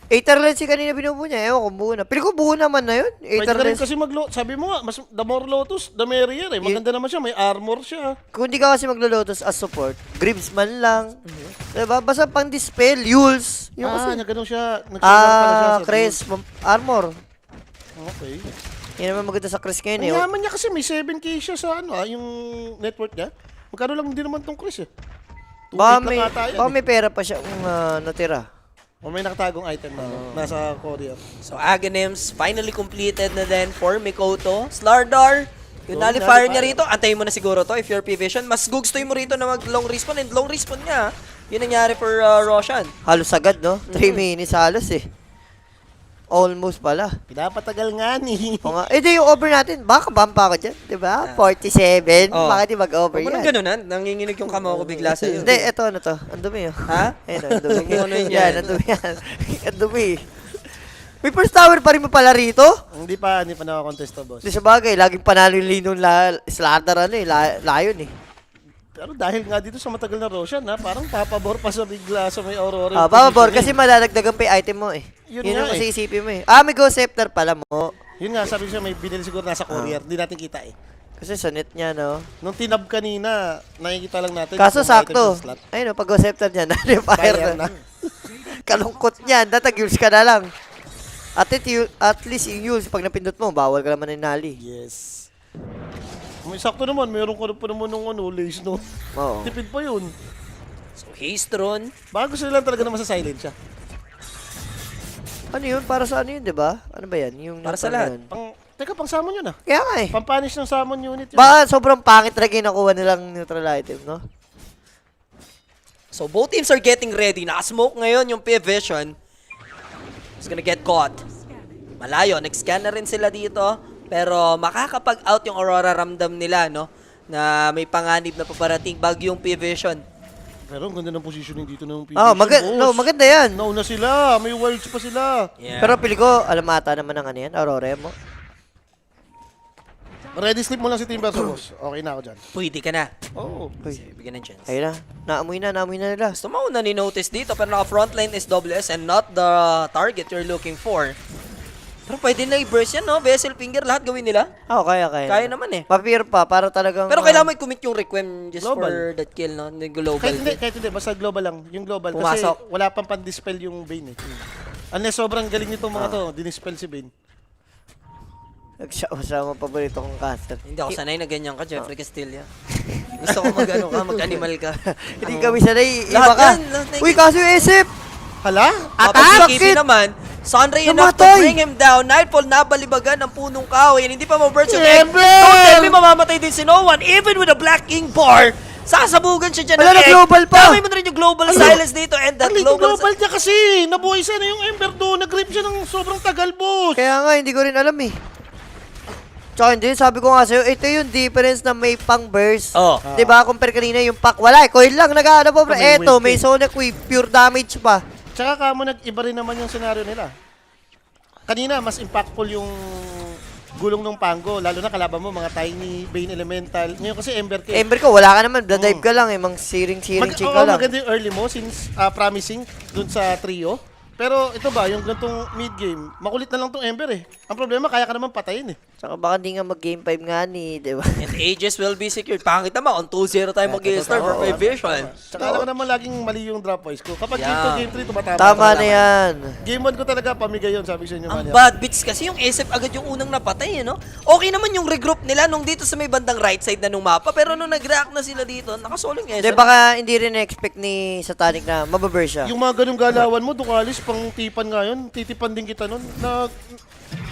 Aether Lens si kanina binubuo niya. Ewan ko buo na. Pili ko buo naman na yun. Pwede Aether ka rin Lens. kasi sabi mo nga, mas, the more Lotus, the merrier eh. Maganda naman siya, may armor siya. Kung di ka kasi maglulutos as support, Gribbs man lang. Diba? Basta pang dispel, Yules. Yung kasi. Ganun siya. Nag-solar pala siya sa Chris, armor. build. Okay. Yan naman maganda sa Chris ngayon Ang eh. yaman niya kasi may 7k siya sa yung network niya. Magkano lang din naman tong Chris eh. 2 Baka lang ata yan, may pera pa siya kung natira. O may nakatagong item na nasa courier. So Aghanims finally completed na din for Mikoto. Slardar, yung Oh, nullifier nullifier. niya rito, antayin mo na siguro to if you're P-Vision. Mas gugustuhin mo rito na mag-long respawn and long respawn niya. Yun nangyari for Roshan. Halos agad, no? 3 minutes halos eh. Almost pala. Pinapatagal nga ni. O nga. Eh, di yung over natin. Baka bumpa ako dyan. Diba? 47. Oh. Bakit di mag-over Huwag mo nang yan? ganunan. Nanginginig yung kama ko bigla sa'yo. Hindi, eto ano to. Ang dumi oh. Ha? Ayun, ang dumi. Huwag mo ano yun Yan, yan. ang dumi yan. Ang dumi. May first tower pa rin mo pala rito? Hindi pa nakakontest to, boss. Di sa bagay, laging panalo yung linong Slardar ano eh, Lion eh. Pero dahil nga dito sa matagal na Roshan, parang papabor pa sa bigla sa may Aurora. Ah, bababor kasi malalagdagan pa yung item mo eh. Yun Yun nga yung kasi eh. isipin mo eh. May Ghost Scepter pala mo. Yun nga, sabi siya may binili siguro nasa courier. Hindi natin kita eh. Kasi sa net niya, no? Nung tinab kanina, nakikita lang natin. Kaso kung may item sakto. sa slot. Ayun o, pag Ghost Scepter niya, Fire fire na. na. Kalungkot niyan, datag-use ka na lang. At least yung use, pag napindot mo, bawal ka naman inali. Yes. May sakto naman, meron ko pa naman nung lace no. Oo. Tipid pa yun. So Haystron. Baka gusto lang talaga na masa-silent siya. Ano yun? Para sa ano yun, di ba? Ano ba yan? Yung Para sa ano lahat. yun? Teka, pang summon yun ah. Kaya nga eh. Pampanish ng summon unit yun. Baka sobrang pangit talaga yung nakuha nilang neutral item, no? So both teams are getting ready. Naka-smoke ngayon yung P-Vision. It's gonna get caught. Malayo, nag-scan na rin sila dito. Pero makakapag-out yung Aurora, ramdam nila, no? Na may panganib na paparating bago yung P-Vision. Pero ang ganda ng positioning dito ng PVC. Maganda yan. Nauna sila. May worlds pa sila. Yeah. Pero pili ko, alam ata naman ng ano yan, Aurora mo. Ready sleep mo lang si Timber sa boss. Okay na ako dyan. Pwede ka na. Oo. Bigyan ng chance. Ayun na, naamoy na nila. Gusto mo na ni-notice dito, pero naka-frontline is WS and not the target you're looking for. Pero pwede na i-burst yan, no? Vessel Finger, lahat gawin nila. Kaya. Kaya naman eh. Papir pa, para talagang... Pero kailangan mo i-commit yung requiem just Global. for that kill, no? The global. Kahit hindi, basta global lang. Yung global. Pumasok. Kasi wala pang pan-dispel yung Bane eh. Unless sobrang galing nitong mga to, dinispel si Bane. Nagsama paborito kong caster. Hindi ako sanay na ganyan ka, Jeffrey Castilla. Gusto ko mag-ano ka, mag-animal ka. Hindi kami sanay, iba Lahat ka. yan, lahat na- Uy, kaso yung isip! Hala? Tapos si Sakit! Kipi naman, Sunray enough to Namatay! bring him down. Nightfall, nabalibagan ng punong kahoy. And hindi pa ma-burst yung egg. Siyempre! Don't tell me mamamatay din si No One. Even with a Black King bar, sasabugan siya dyan Wala ng na egg. global pa! Damay mo na rin yung global silence dito. And that Ang late yung global... global niya kasi. Nabuhay sana yung Ember doon. Nag-grip siya ng sobrang tagal, boss. Kaya nga, hindi ko rin alam eh. Tsaka hindi, sabi ko nga sa'yo, ito yung difference na may pang burst. Oh. Diba, compare kanina yung pack, wala eh, coil lang, nag-ano pa, bro. May Eto, wave may eh. Sonic Wave, pure damage pa. Tsaka kamo nag-iba rin naman yung scenario nila. Kanina, mas impactful yung gulong ng Pango. Lalo na kalaban mo, mga Tiny, Bane Elemental. Ngayon kasi Ember ka. Ember ko, wala ka naman, dive ka lang eh, mang siring-siring chick ka lang. Maganda yung early mo since promising dun sa trio. Pero ito ba, yung gantong mid-game, makulit na lang tong Ember eh. Ang problema, kaya ka naman patayin eh. Tsaka baka hindi nga mag-game 5 nga ni, diba? And Aegis will be secured. Pangit naman, on 2-0 tayo mag-i-start for Vision. Tsaka alam ko naman laging mali yung drop voice ko. Kapag Yeah. game 2, game 3, tumatama. Tama na yan. Game 1 ko talaga, pamigay yun, sabi sa inyo. Ang Manya. bad bits kasi yung SF agad yung unang napatay, no? Okay naman yung regroup nila nung dito sa may bandang right side na nung mapa, pero nung nag-react na sila dito, nakasoling SF. Di, baka hindi rin expect ni Satanic na mababurst siya. Yung mga ganung galawan mo, Ducalis, pang tipan nga yun. Titipan din kita nun.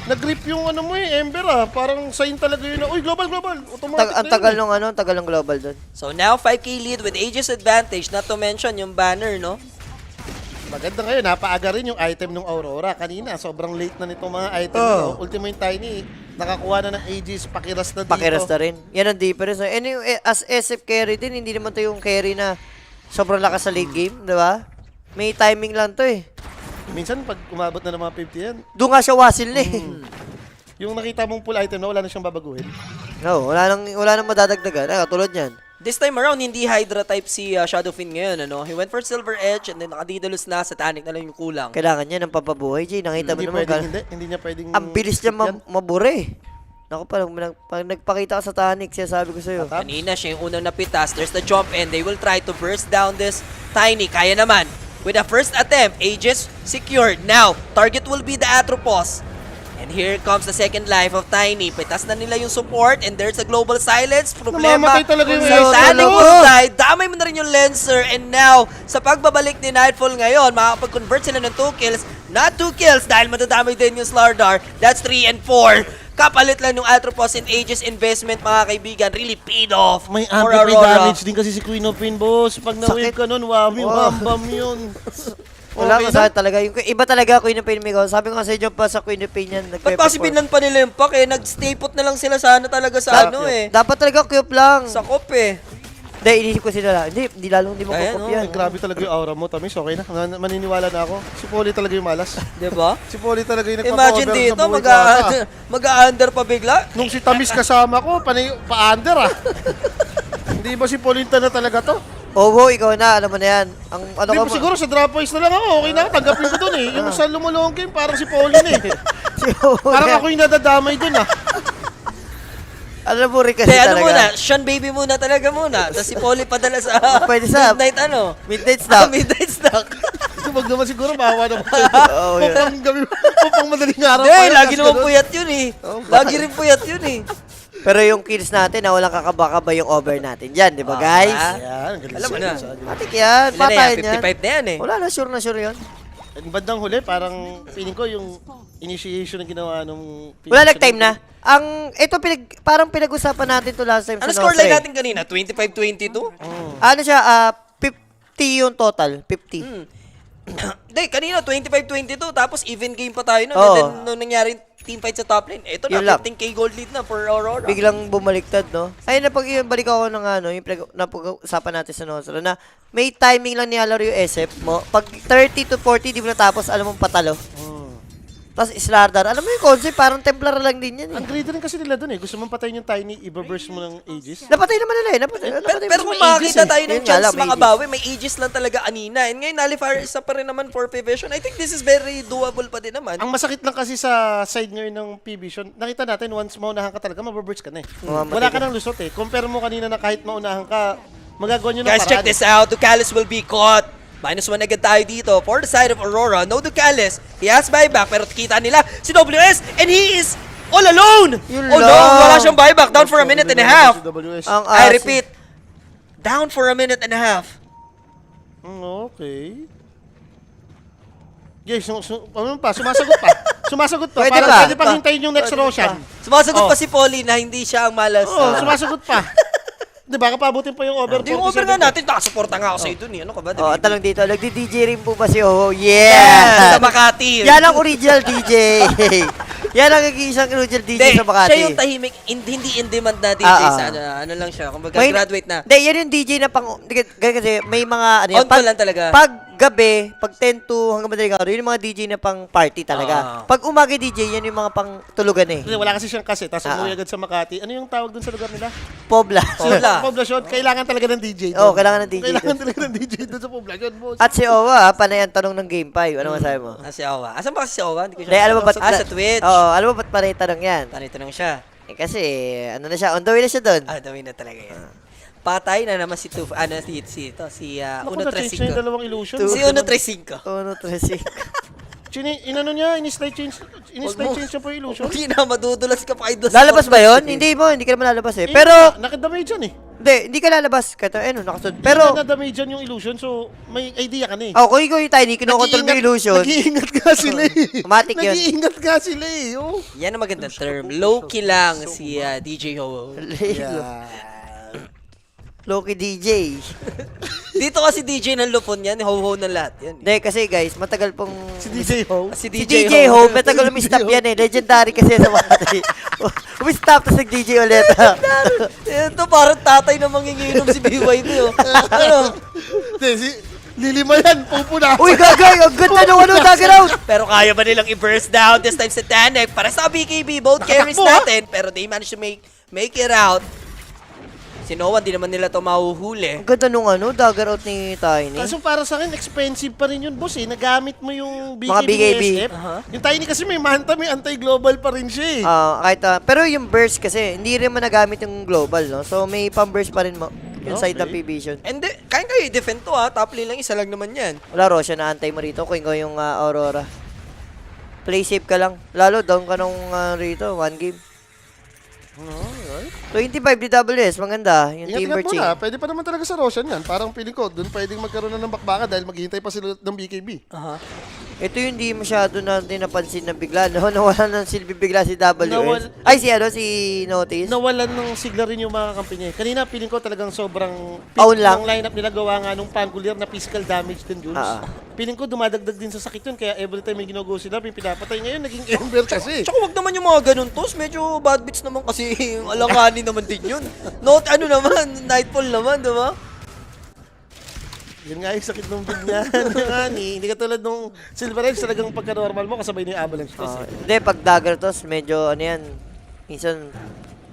Nag-grip yung ano mo eh, Ember ah. Parang sign talaga yun na, uy, global, global. Automatic Ang na tagal yun, nung ano, ang tagal ng global doon. So now 5k lead with Aegis advantage, not to mention yung banner, no? Maganda ngayon, napaaga rin yung item ng Aurora. Kanina, sobrang late na nitong mga item. Oh. Ultimo yung Tiny, nakakuha na ng Aegis, pakiras na dito. Pakiras na rin. Yan ang difference. And yung, as SF carry din, hindi naman to yung carry na sobrang lakas sa late game, di ba? May timing lang to eh. Minsan, pag umabot na ng mga 50 yan, Doon nga siya wasil na eh. yung nakita mong full item na, wala na siyang babaguhin. No, wala nang madadagdagan. Tulad yan. This time around, hindi Hydra type si Shadowfin ngayon, ano? He went for Silver Edge and then nakadidalus na, Satanic na lang yung kulang. Kailangan niya ng papabuhay, Jay. Nakita mo Hindi naman. pwedeng, hindi niya pwedeng... Ang bilis niya yan. mabure. Naku, pag nagpakita ka sa Tanic, siya sabi ko sa'yo. Kanina siya yung unang napitas. There's the jump and they will try to burst down this Tiny. Kaya naman. With the first attempt, Aegis secured. Now, target will be the Atropos. And here comes the second life of Tiny. Pitas na nila yung support and there's a global silence. Problema, Namamatay talaga yung Satanic Aegis. will die. Damay mo na rin yung Lancer. And now, sa pagbabalik ni Nightfall ngayon, makakapag-convert sila ng 2 kills. Not 2 kills dahil madadamay din yung Slardar. That's 3 and 4. Kapalit lang yung Atropos and Aegis investment, mga kaibigan. Really paid off May for amplify Aurora. damage din kasi si Queen of Pain, boss. Pag na-wave Sakit. ka nun, wami, Wow. wambam yun. Wala, Okay na? masakit talaga. Yung, iba talaga Queen of Pain Miko. Sabi ko nga sa inyo pa sa Queen of Pain yan. Ba't pa si Binan pa nila yung pack eh? Nag-stay put na lang sila sana talaga sa ano eh. Dapat talaga cube lang. Sa kop eh. Hindi, inisip ko sila. Hindi lalong hindi mo Ayan, kukop oh. yan. Ay, grabe talaga yung aura mo, Tamis. Okay na. Maniniwala na ako. Si Polly talaga yung malas. Diba? Si Polly talaga yung Imagine nagpapa-over dito, sa buhay ko ata. mag-a-under pa bigla. Nung si Tamis kasama ko, pa-under ah. Hindi ba si Polinta na talaga to? Obo, ikaw na. Alam mo na yan. Ang ano Hindi ka mo siguro sa drop voice na lang ako. Okay na ako. Tanggapin ko dun eh. Yung sa lumulong game, parang si Polly na eh. Parang ako yung nadadamay dun ah. Alam mo rin kasi Kaya ano talaga. muna, Sean Baby muna talaga muna. Tapos si Polly padala sa Pwede sa- midnight ano. Midnight stop. Midnight stock. Huwag naman siguro maawa naman. Oo, yun. Pupang gabi, pupang madaling araw. Hindi, pa yun, lagi kasi naman ganun. puyat yun eh. Lagi rin puyat yun eh. Pero yung kills natin, na walang kakaba-kaba yung over natin dyan, di ba guys? Ah. Ayan, galing Alam mo siya, na. galing siya. Matik yan, Ilan na yan? patayin yan. 55 na yan eh. Wala na, sure yun. Ang bandang huli, parang feeling ko yung initiation na ginawa nung... Wala nag-time na. Ito, parang pinag-usapan natin to last time Ano sa score line Nostre. natin kanina? 25-22? Ano siya, 50 yung total. 50. Hindi, kanina 25-22 tapos even game pa tayo nun. Oo. And then nung nangyari team fight sa top lane, ito Yun na, lang. 15k gold lead na for Aurora. Biglang bumaliktad, no? Ayun, balik ako ng yung napag-usapan natin sa Nostra na may timing lang nilalaro yung SF mo. Pag 30 to 40, di mo natapos, alam mong patalo. Tapos Slardar, alam mo yung concept, parang Templar lang din yan Ang eh. greedy rin kasi nila dun eh. Gusto mong patayin yung Tiny, i-burst mo ng Aegis. Napatay naman nila eh. Pero kung makakita tayo ng Yun nga chance lang, may makabawi, may aegis lang talaga kanina. And ngayon, nalifier isa pa rin naman for P-Vision. I think this is very doable pa din naman. Ang masakit lang kasi sa side ngayon ng P-Vision, nakita natin once maunahan ka talaga, mababurst ka na eh. Mamamatay Wala ka. ka ng lusot eh. Compare mo kanina na kahit maunahan ka, magagawa nyo ng Guys, check paraan. this out. Ducalis will be caught. -1 agad tayo dito for the side of Aurora. No Ducalis. He has buyback pero kita nila si WS and he is all alone. Yun Oh no, lang. wala siyang buyback. Down for a minute and a half. WS. Ang I asin. repeat. Down for a minute and a half. Okay. Guys, ano pa? Sumasagot pa. Sumasagot pa. Pwede Parang pa. pwede pang hintayin yung next Roshan. Sumasagot Oh. pa si Polly na hindi siya ang malas. Oo, sumasagot pa. Di ba, kapabutin pa yung over. Di yung over nga natin, nakasuporta nga ako sa'yo dun eh. Ano ka ba? Oh, David? talong dito. Nagdi-DJ rin po ba si Oho? Yes! Yeah! Sa Makati. Yan ang original DJ. Yan ang nag-iisang original DJ sa Makati. Siya yung tahimik, hindi in demand na DJ. Ah, ah. Ano lang siya, kumbaga graduate na. Hindi, yan yung DJ na pang... Kasi may mga... Ano, On call lang talaga. Pag gabi, pag 10 to hanggang madaling araw, yun yung mga DJ na pang party talaga. Ah. Pag umaga DJ, yan yung mga pang tulugan eh. Hindi, wala kasi siyang kasi, tapos umuwi agad sa Makati. Ano yung tawag dun sa lugar nila? Pobla. Pobla. Poblasyon. Kailangan talaga ng DJ doon. Oo, kailangan ng DJ Kailangan doon. talaga ng DJ doon sa poblasyon, boss. At si Owa, panay ang tanong ng Game 5. Ano masabi mo? Si Awa. Asan ba kasi si Awa? Hindi ko Hindi, alam mo ba't... Sa Twitch. Oo, alam mo ba't panay tanong yan? Tanong siya. Eh, kasi, ano na siya, on the way na siya doon. Dawin na talaga yan. Patay na naman si Naku, Uno na-change na yung dalawang illusion. Si Uno 35. Ano, Tracy? Inano niya, in-slide change niya po yung illusion. Hindi na, madudulas ka pa kay Dos. Lalabas ba yun? Hindi mo, hindi ka naman lalabas eh. Eh, Pero, nakadamage yan eh. hindi ka lalabas. Kahit ano, nakasunod. Pero, Pero, nakadamage yan yung illusion, so may idea ka na eh. kung ikaw yung tiny, kinokontrol mo yung illusion. Nag-iingat nga sila eh. Automatic yun. Nag-iingat nga sila eh. Oh. Yan ang magandang term. Low-key lang si DJ Ho. Loki DJ. Dito kasi DJ ng lupon yan, ho-ho ng lahat yan. Hindi, kasi guys, matagal pong... Si DJ Ho. Si DJ Ho, matagal umistop yan eh. Legendary kasi sa mga umistop, tapos nag-DJ ulit. Ito parang tatay na manginginom si BYD. Oh. Ano? Hindi, si Lilima yan, pupunasan. Uy, gagay! Ang ganda nung ano, dagger out! Pero kaya ba nilang i-burst down this time sa Tanek? Para sa BKB, both carries Nakatakbo, natin. Pero they managed to make it out. Si Noah, di naman nila ito mahuhuli. Ang ganda nung ano, dagger out ni Tiny. Kaso para sa akin, expensive pa rin yun, boss eh. Nagamit mo yung BKB, Mga BKB. SF. Yung Tiny kasi may manta, may anti-global pa rin siya eh. Pero yung burst kasi, hindi rin man nagamit yung global, no? So, may pang-burst pa rin mo. Yung side ng Okay. P-Vision. And kaya kayo i-defend to ha. Top lane lang, isa lang naman yan. Wala, Roshan, na-antay mo rito kung ikaw yung Aurora. Play safe ka lang. Lalo, down ka nung rito, one game. Alright. 25 DWS, maganda. Yung Ingat-ingat Timber mo Chain. na. Pwede pa naman talaga sa Roshan yan. Parang feeling ko, doon pwedeng magkaroon na ng bakbaka dahil maghihintay pa sila ng BKB. Ito yung hindi masyado natin napansin na bigla, no? Nawalan ng silbi bigla si WS. Nawal- Si Notice. Nawalan ng sigla rin yung mga kampanya. Kanina, feeling ko talagang sobrang Paun lang. ng lineup nila gawa nga nung Pangulier na physical damage din, Jules. Feeling ko dumadagdag din sa sakit yun, kaya every time may ginagawa sila, may pinapatay. Ngayon, naging Ember kasi. Tsaka wag naman yung mga ganun tos. Medyo bad beats naman kasi alanganin naman din yun. Note ano naman, Nightfall naman, diba? Yun nga yung sakit ng big niya. Hindi ka tulad nung Silver Edge, talagang pagka-normal mo, kasabay na yung avalanche test. Hindi, pag dagger toss, medyo ano yan, minsan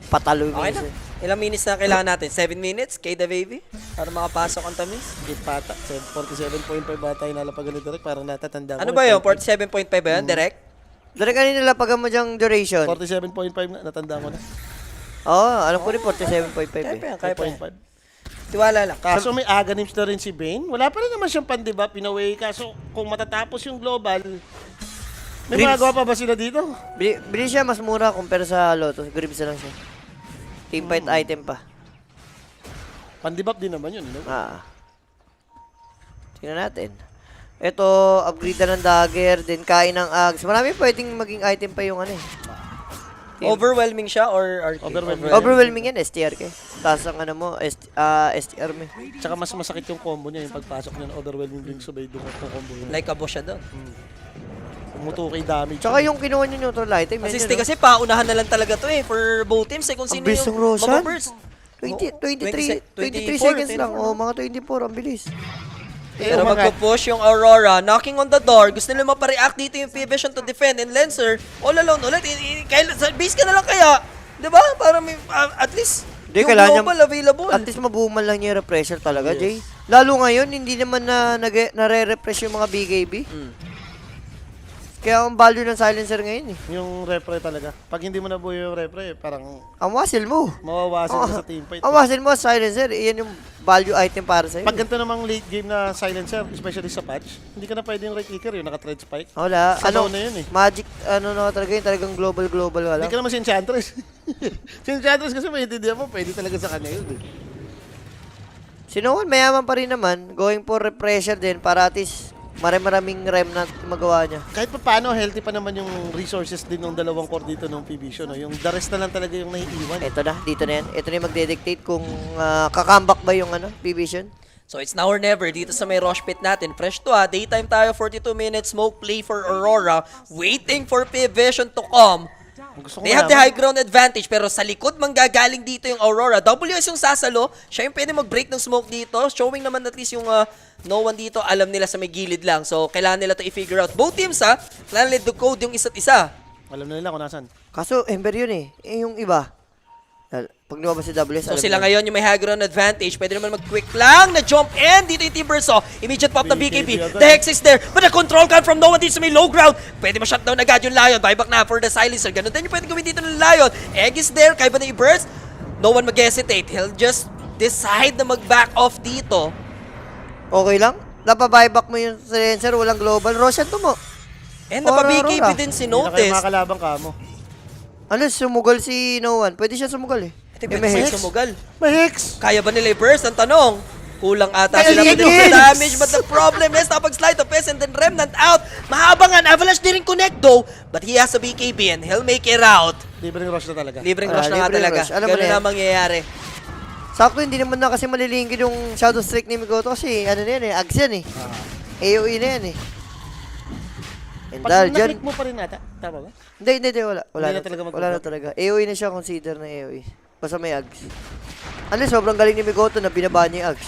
patalo yung Okay na. minsan. Ilang minutes na kailangan natin? 7 minutes? Kay the baby? Para makapasok ang tamis? Git pata, 47.5 ba tayo nalapagan ni Direk, parang natatanda ko. Ano ba yun? 47.5 ba yun? Direct? Dali kanina lapagan mo dyang duration. 47.5 na, natanda ko na. Oo, alam ko rin 47.5 Kaya pa eh. yan, kaya pa yan. 5.5. Tiwala lang. Kaso may aganims na rin si Bane. Wala pa rin naman siyang pan-debuff, pinaway. Kaso kung matatapos yung global, may Grims. magagawa pa ba sila dito? Bili siya mas mura compare sa Lotus. Grims na lang siya. Team fight item pa. Pan-debuff din naman yun, no? Tingnan natin. Ito, upgrade na ng dagger, then kain ng ags. Marami pwedeng maging item pa yung ano eh. Overwhelming siya or RK? Overwhelming yan, STR ka. Tapos ang ano mo, STR mo. Tsaka mas masakit yung combo niya, yung pagpasok niya ng overwhelming blink sabay doon ang combo niya. Like a boss siya doon. Umutukay damage. Tsaka yung kinuha nyo neutral item, Assist yun, kasi paunahan na lang talaga to eh for both teams eh kung Ang sino bilis ng yung Roshan. mababurst. 23 24, seconds I think. lang. Oh, mga 24, ang bilis. Pero Umangat. magpo-push yung Aurora, knocking on the door. Gusto nila mapareact dito yung P-Vision to defend. And Lancer, all alone ulit. Sa base ka na lang kaya. Diba? Para may, at least, Hindi, yung kailangan global available. At least mabuman lang niya yung repressure talaga, Jay. Lalo ngayon, hindi naman nare-repress yung mga BKB. Kaya ang value ng silencer ngayon eh. Yung repre talaga. Pag hindi mo nabuo yung repre, parang Ang muscle mo. mawawasan ka sa teamfight. Ang muscle mo, silencer, iyan yung value item para sa'yo. Pag ganito namang late game na silencer, especially sa patch, hindi ka na pwedeng right clicker yun, naka-thread spike. Wala. Sa Ano, zone na yun eh. magic, ano na talaga yun, talagang global ka Hindi lang. ka naman si Enchantress. Si Enchantress kasi maintindihan mo, pwede talaga sa kanya yun eh. Sinuwan, mayaman pa rin naman, going for repressure din para at least maraming remnant magawa niya. Kahit pa paano, healthy pa naman yung resources din ng dalawang core dito ng PBSio. No? Yung the rest na lang talaga yung naiiwan. Ito na, dito na yan. Ito na yung magdedictate kung kakambak ba yung P-Vision. So it's now or never dito sa may rush pit natin. Fresh to daytime tayo, 42 minutes, smoke play for Aurora, waiting for P-Vision to come. Gusto ko They have the malaman. high ground advantage pero sa likod manggagaling dito yung Aurora. WS yung sasalo, siya yung pwede mag-break ng smoke dito. Showing naman at least yung no one dito, alam nila sa may gilid lang. So kailangan nila to i-figure out. Both teams kailangan nila decode yung isa't isa. Alam na nila kung nasan. Kaso, Ember yun eh. Eh, yung iba. Pag lumabas si WS, So alam sila na. ngayon yung may high ground advantage. Pwede naman mag-quick lang na jump in. Dito yung Team Verso. Immediate pop ng BKB. The Hex is there. But the control gun from no one dito sa may low ground. Pwede ma-shutdown agad yung Lion. Buyback na for the silencer. Ganun din yung pwede gawin dito ng Lion. Egg is there. Kaya ba na i-burst? No one mag-hesitate. He'll just decide na mag-back off dito. Okay lang? Napabuyback mo yung silencer, walang global. Roshan to mo. And Or napa-BKB Aurora. din si Hindi na kayo Notice. makakalabang ka mo. Ano, sumugal si no one. Pwede siya sumugal eh. Ito may yung hex. sumugal. May Hex! Kaya ba nila i-burst? Ang tanong. Kulang ata Ay, sila with the again! damage, but the problem is napag-slide of Pest and then Remnant out. Mahaba nga, Avalanche didn't connect though, but he has a BKB and he'll make it out. Libreng rush na talaga. Libreng rush na nga libreng talaga. rush. Alam mo Ganun na yan. na mangyayari. Sakto, hindi naman na kasi malilingkid yung Shadow Strike ni Migoto kasi ano na yan eh, Ags yan eh. AOE na yan eh. And dahil Pag dyan, na-click mo pa rin ata. Tama ba? hindi, wala. Wala Hindi na na talaga Wala na mag-block. talaga. AOE na siya, consider na AOE. Basta may Ags. Ano, sobrang galing ni Migoto na binaba niya yung Ags.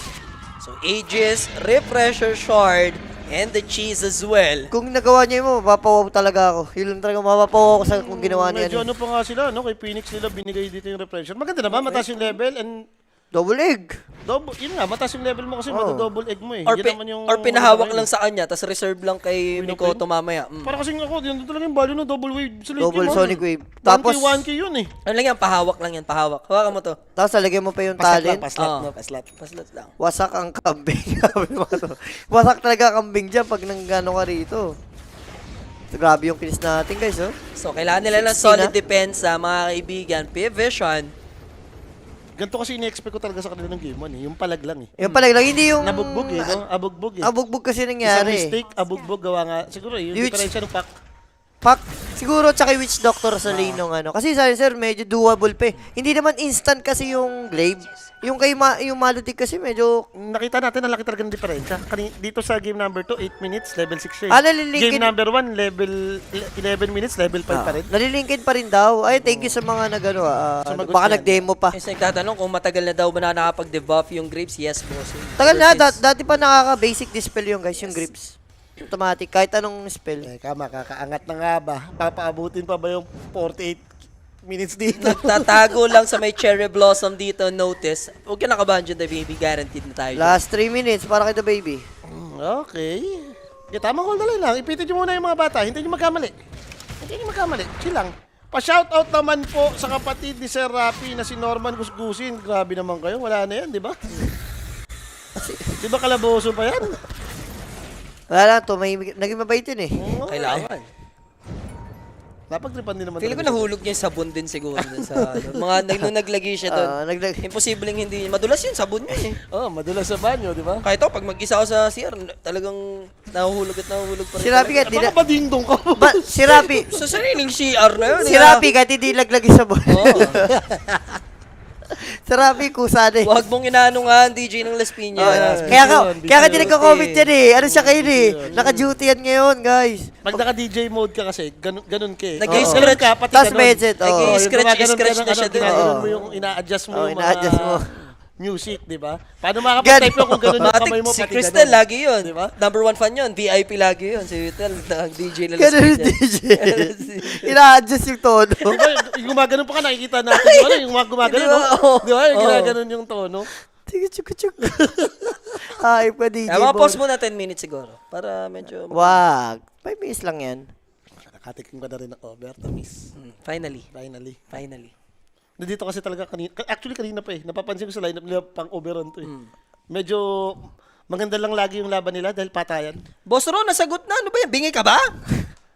So Aegis, Refresher Shard, and the Cheese as well. Kung nagawa niya yun, mapapawaw talaga ako. Yun lang talaga, mapapawaw ako sa kung ginawa niya. Medyo ano pa nga sila, no? Kay Phoenix nila binigay dito yung repression. Maganda naman, mataas yung level and Double egg. double, yun nga, mataas yung level mo kasi double egg mo eh. Or, Yun naman yung or pinahawak ano lang sa kanya, tapos reserve lang kay Mikoto mamaya. Para kasing ako, yun talaga yung value ng double wave. Sa late Double game, Sonic ano? Wave. Tapos, 1K yun eh. Ano lang yan, pahawak lang yan, pahawak. Hawakan mo to. tapos talagyan mo pa yung Paslat talent. lang, paslat Ah. no, paslat. Paslat lang. Wasak ang kambing. Sabi mo to. Wasak talaga ang kambing dyan pag nanggano ka rito. So, grabe yung kinis natin guys, oh. So, kailangan nila ng 16 solid na. depensa, mga kaibigan. P-Vision. Ganito kasi ini-expect ko talaga sa kanila ng game 1 eh. Yung palag lang eh. Yung pala lang, hindi yung... Nabugbog eh, no? Abugbog eh. Abugbog kasi Isang nangyari. mistake, abugbog, gawa nga. Siguro yung Which- diferensya ng pack. Pak, siguro tsaka yung Witch Doctor sa lane nung ano. Kasi sa sir, medyo doable pa eh. Hindi naman instant kasi yung glaive. Yung kay yung Malutig kasi medyo... Nakita natin, ang laki talaga ng diferensya. Dito sa game number 2, 8 minutes, level 6 siya. Ah, nalilink Game it- number 1, level 11 minutes, level 5 pa rin. Nalilingkid pa rin daw. Ay, thank you sa mga nagano. Sumagot Baka yan. nag-demo pa. Kasi nagtatanong kung matagal na daw ba na nakapag-debuff yung Grapes. Yes, boss. Tagal na, Ever since. dati pa nakaka-basic dispel yung guys, yung grips. Automatic, kahit anong spell. Teka, makakaangat na nga ba? Papaabutin pa ba yung 48 minutes dito? Nagtatago lang sa may cherry blossom dito, Notice. Huwag ka nakabahan dyan, baby. Guaranteed na tayo. Last 3 minutes para kita baby. Okay. Tamang call na lang. Ipitin nyo muna yung mga bata. Hindi nyo magkamali. Chill lang. Pa-shoutout naman po sa kapatid ni Sir Rapi na si Norman Gusgusin. Grabe naman kayo. Wala na yan, di ba? Di ba kalaboso pa yan? Wala lang to, may naging mabait yun eh. Kailangan. Napagtripan din naman. Feeling ko talaga siya. nahulog niya yung sabon din siguro dun sa ano. Nung naglagay siya doon. Imposibleng hindi. Madulas yun, sabon niya eh. Madulas sa banyo, di ba? Kahit ako, pag mag-isa ako sa CR, talagang nahuhulog pa rin. Si Rapi talaga. kahit Baka ba ding-dong ka? si Rapi, Sa sariling CR na yun. si Rapi kahit hindi laglagi sa ball. Oo. Si Rapi kusa na eh. Huwag mong inaano nga ang DJ ng Las Piñas. Kaya ka din nagko-comment yan eh. Ano siya kayo eh? Busy yun. Naka-duty yan ngayon, guys. Pag naka-DJ mode ka kasi, ganun ka eh. Nag-i-scratch Ganun ka, pati Tas ganun. medjet, oo. Yung Scratch gumaganon ka ng na siya dun. ginaganon Oo. mo yung ina-adjust mo Oo, yung ina-adjust mo. music, di ba? Paano makakapag-type yun kung ganun yung Matik, kamay mo? si pati Cristel ganun? lagi yun. Di ba? Number 1 fan yun. VIP lagi yun. Si Tel, ang DJ na Las Ganun yung Piñas. DJ. Ina-adjust yung tono. Di ba? Yung gumaganon pa ka, nakikita natin. Di ba? Yung gumaganon, Di ba? no? Oo. Di ba? Yung Oo. ginaganon yung tono. Sige, chuk. Hype ka, DJ. Kaya mga boy. pause muna 10 minutes siguro. Para medyo... Wag. 5 minutes lang yan. Nakatikim ka na rin ng over, tamis. Finally. Finally. Nandito kasi talaga actually kanina pa eh. Napapansin ko sa lineup nila pang overrun to eh. Medyo maganda lang lagi yung laban nila dahil patayan. Boss Ron, nasagot na. Ano ba yan? Bingi ka ba?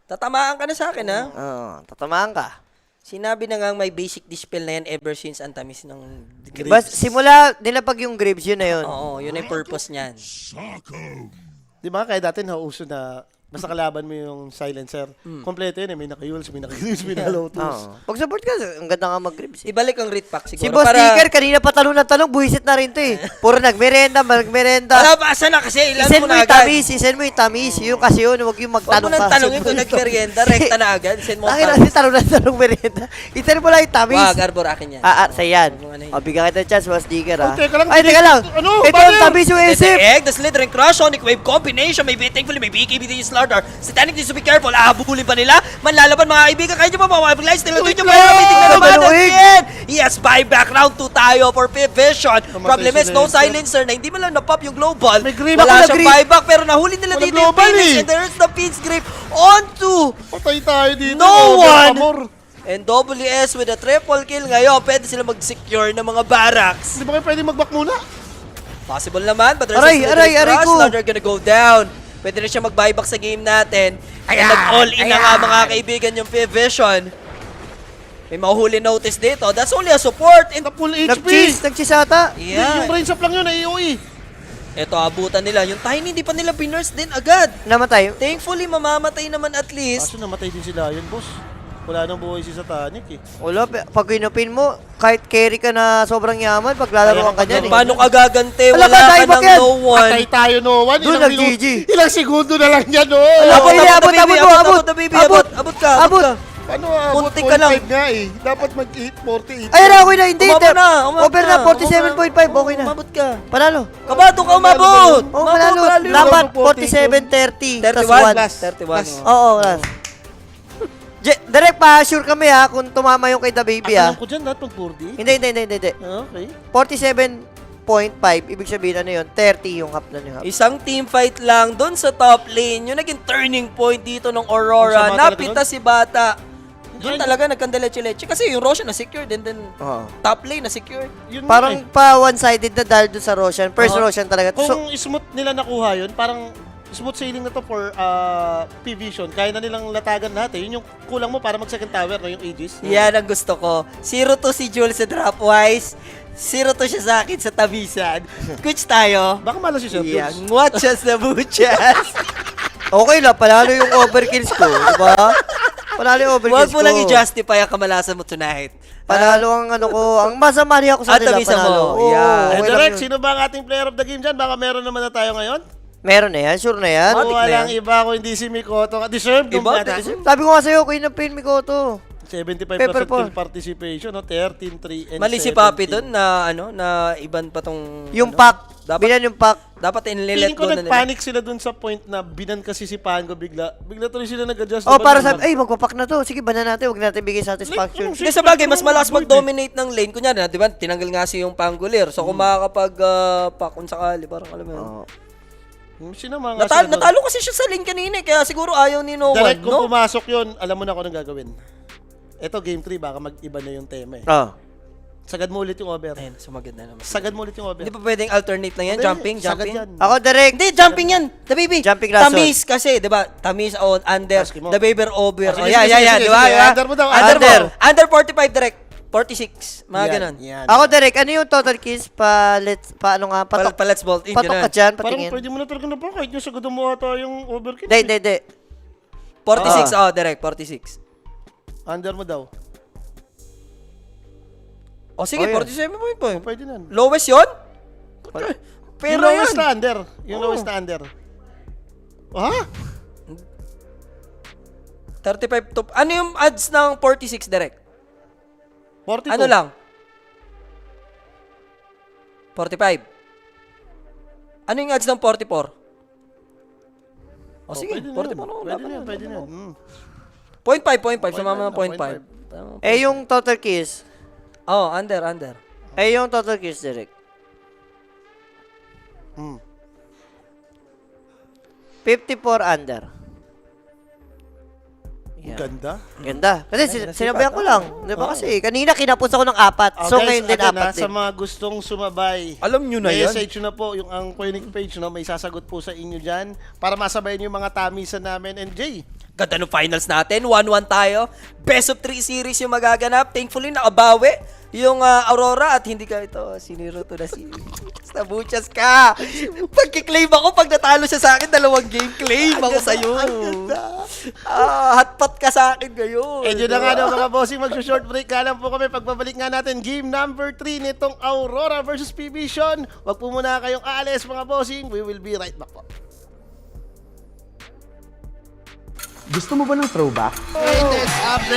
Tatamaan ka na sa akin, ha? Oo, tatamaan ka. Sinabi na nga may basic dispel na yan ever since ang tamis ng grapes. Diba, simula nilapag yung grapes, yun na yun. Oo, yun ang purpose niyan. Di ba? Kaya dati nauso na basta kalaban mo yung silencer. Kompleto yun eh. May naka-yules, may naka-yules, may naka-lotus. Oo. Pag support ka, ang ganda nga mag-grapes. Eh. Ibalik ang read pack siguro. Si Boss Dicker, kanina pa tanong na tanong, buwisit na rin to eh. Puro nagmerenda. Wala ba? Asa na kasi? Ilan Isend mo mo na yung agad. tamis, isend mo yung tamis. Yung kasi yun, huwag yung Huwag mo magtanong nang ka. tanongin kung nagmerienda. Rekta na agad. Send mo Akin ang kasi tanong na tanong merienda. Isend mo lang yung tamis. Wag, Arbor, akin yan. Sa yan. Ano yun? O, bigyan kita ng chance, Boss Dicker ha. Oh, teka lang. Ay, teka lang. Ano? Ito Paano ang yun? tamis yung The isip. egg, the slithering crush, sonic wave combination, may thankfully may BKB din yung Slaughter. Satanic needs to be careful, ahabulin pa nila. Manlalaban mga kaibigan, kaya nyo pa mapapag-live, still ito yung pero may tingnan naman Maluig. again. Yes, buyback round 2 tayo for Pip Vision. Problem is, no silencer na hindi man lang na-pop yung global. May grip Wala ako, siyang nag-grip. buyback, pero nahuli nila Wala dito yung global Phoenix eh. and there's the Pins grip onto Patay tayo dito. No Over, one! Amor. and WS with a triple kill ngayon. Pwede sila mag-secure ng mga barracks. Di ba kayo pwede mag-back muna? Possible naman, but there's Aray, a aray, aray ko. Slaughter gonna go down. Pwede rin siya mag-buyback sa game natin. Ayan, Nag-all in na nga ayan. mga kaibigan yung Fifth Vision. May mahuhuli notice dito. That's only a support. And Na full HP. Nag-cheese ata. yeah. Yung brains up lang yun, AOE. Ito, abutan nila. Yung Tiny, hindi pa nila pinurse din agad. Namatay. Thankfully, mamamatay naman at least. Kaso namatay din sila yun, boss. Wala nang buhay si Satanic eh. Wala, pag inupin mo, kahit carry ka na sobrang yaman, pag lalaroan ka dyan eh. Paano ka gagante? Ala, Wala patay, ka ng bakit? no one. Patay tayo, no one. Doon, nag-GG. Ilang segundo na lang yan, no? Abot, abot, abot mo, abot. the baby, abot ka. Abot. ka. Paano abot? Punti ka lang. 0.5 nga eh. Dapat mag-8, 48. Ayun na, okay na, hindi. Umabot na, Over na, 47.5, okay na. Umabot ka. Panalo. Kabado ka umabot. Oo, panalo. Umabot, Dapat plus. 47-30. 31. Plus. Oo, last. Direct pa, sure kami ha, kung tumama yung kay The Baby ha. Alam ko dyan, lahat mag-40. Hindi. Okay. 47.5, ibig sabihin ano yun, 30 yung half na yung half. Isang team fight lang doon sa top lane. Yung naging turning point dito ng Ang Aurora. sama talaga Napita si Bata. Doon Ay, talaga nagkandeleche-leche. Kasi yung Roshan na secured and then Oo. top lane na secured. Yun Parang nga eh. pa one-sided na dahil doon sa Roshan. First Oo. Roshan talaga. So, Kung smooth nila nakuha yun, parang smooth sailing na to for P-Vision. Kaya na nilang latagan natin. Yun yung kulang mo para mag-second tower, no? Yung Aegis. Yan ang gusto ko. 0-2 si Jules sa Dropwise. 0-2 siya sa akin sa Tamisan. Coach tayo. Baka malas si Sir Yan. Jules. Muchas na muchas. okay lang, panalo yung overkills ko, diba? Panalo yung overkills Huwag ko. mo lang i-justify ang kamalasan mo tonight. Panalo ang ano ko, ang masama niya ako sa nila, Tabisan panalo. mo. Yeah. Eh, okay lang direct, yun. sino ba ang ating player of the game dyan? Baka meron naman na tayo ngayon. Meron na yan, sure na yan. Matik na Walang yan. iba kung hindi si Mikoto. Deserve nung Iba, bata. deserve. Sabi ko nga sa'yo, Queen of Pain, Mikoto. 75% Pepper kill Paul. participation, no? 13-3 and Mali si 17. Papi doon na ano na iban pa tong Yung ano, pack, dapat binan yung pack. dapat Feeling inilet ko go na nila. nagpanic sila dun sa point na binan kasi si Pango bigla. Bigla tuloy sila nag-adjust. Oh, Diba para naman? sabi, ay, magpapak na to. Sige, banan natin, huwag natin bigay satisfaction. Like, Hindi sa bagay, mas malakas mag-dominate ng lane. Kunyari, di ba, tinanggal nga si yung Pangulir. So, kung makakapag pack kung sakali, parang alam mo yun. Oo. Sino mga Natalo kasi siya sa lane kanina, kaya siguro ayaw ni No Direct One, kung no? pumasok yun, alam mo na kung anong gagawin. Ito, game 3, baka mag-iba na yung tema eh. Oh. Sagad mo ulit yung over. Ayun, sumagad na naman. Sagad mo ulit yung over. Hindi pa pwedeng alternate lang yan? Hindi, Jumping? sagad Jumping? yan. Ako direct. Hindi, jumping yan. The baby. Jumping rason. Tamis kasi, di ba? Tamis on, under. Ask mo. The baby over. Ah, sige, Oh, yeah, sige, yeah, sige, yeah. sige, Di ba? sige. Di ba? Under mo daw, Under under. mo. Under 45 direct. 46. Mga Yan, ganun. yan. Ako direct. Ano yung total kills? Paano nga? Patok. Pa-let's bolt in, Patok ka ganun. dyan, Parang patingin. pwede mo na talaga na po kahit yung sagutan mo ata yung overkill. Hindi. 46, oh, direct. 46. Under mo daw. O sige, Oh, yeah. 47.5. Pwede na. Lowest yun? Yung Pero lowest yan. na under. Yung Oo. lowest na under. Ha? 35 to... Ano yung odds ng 46 direct? 42. Ano lang? 45. Ano yung odds ng 44? O sige, Pwede na 44 yun. na. Pwede na yun, pwede na yun. 0.5. Sumama ng 0.5. 0.5. Yung total kills. Oh, under. Yung total kills direct. 54 under. Ang ganda. Ganda. Kasi Ay, sinabayan ko lang. Di ba Oo. kasi, kanina kinapos ako ng 4. So, ngayon din again, 4 sa din. mga gustong sumabay, Alam nyo na yan. message nyo na po yung ang Koenig page, no? May sasagot po sa inyo dyan para masabayan yung mga tamisan namin. And Jay, Ganda ng finals natin. 1-1 tayo. Best of 3 series yung magaganap. Thankfully, nakabawi yung Aurora at hindi ka ito. Siniro to na si... Nabuchas ka. Pagkiklaim ako, pag natalo siya sa akin, 2 game, claim ako sa'yo. Hotpot ka sa akin ngayon. eh yun na nga daw mga bossing, mag-short break ka lang po kami. Pagbabalik nga natin, game number 3 nitong Aurora versus P-Vision. Wag po muna kayong aalis mga bossing. We will be right back po. Gusto mo ba ng throwback? Latest update.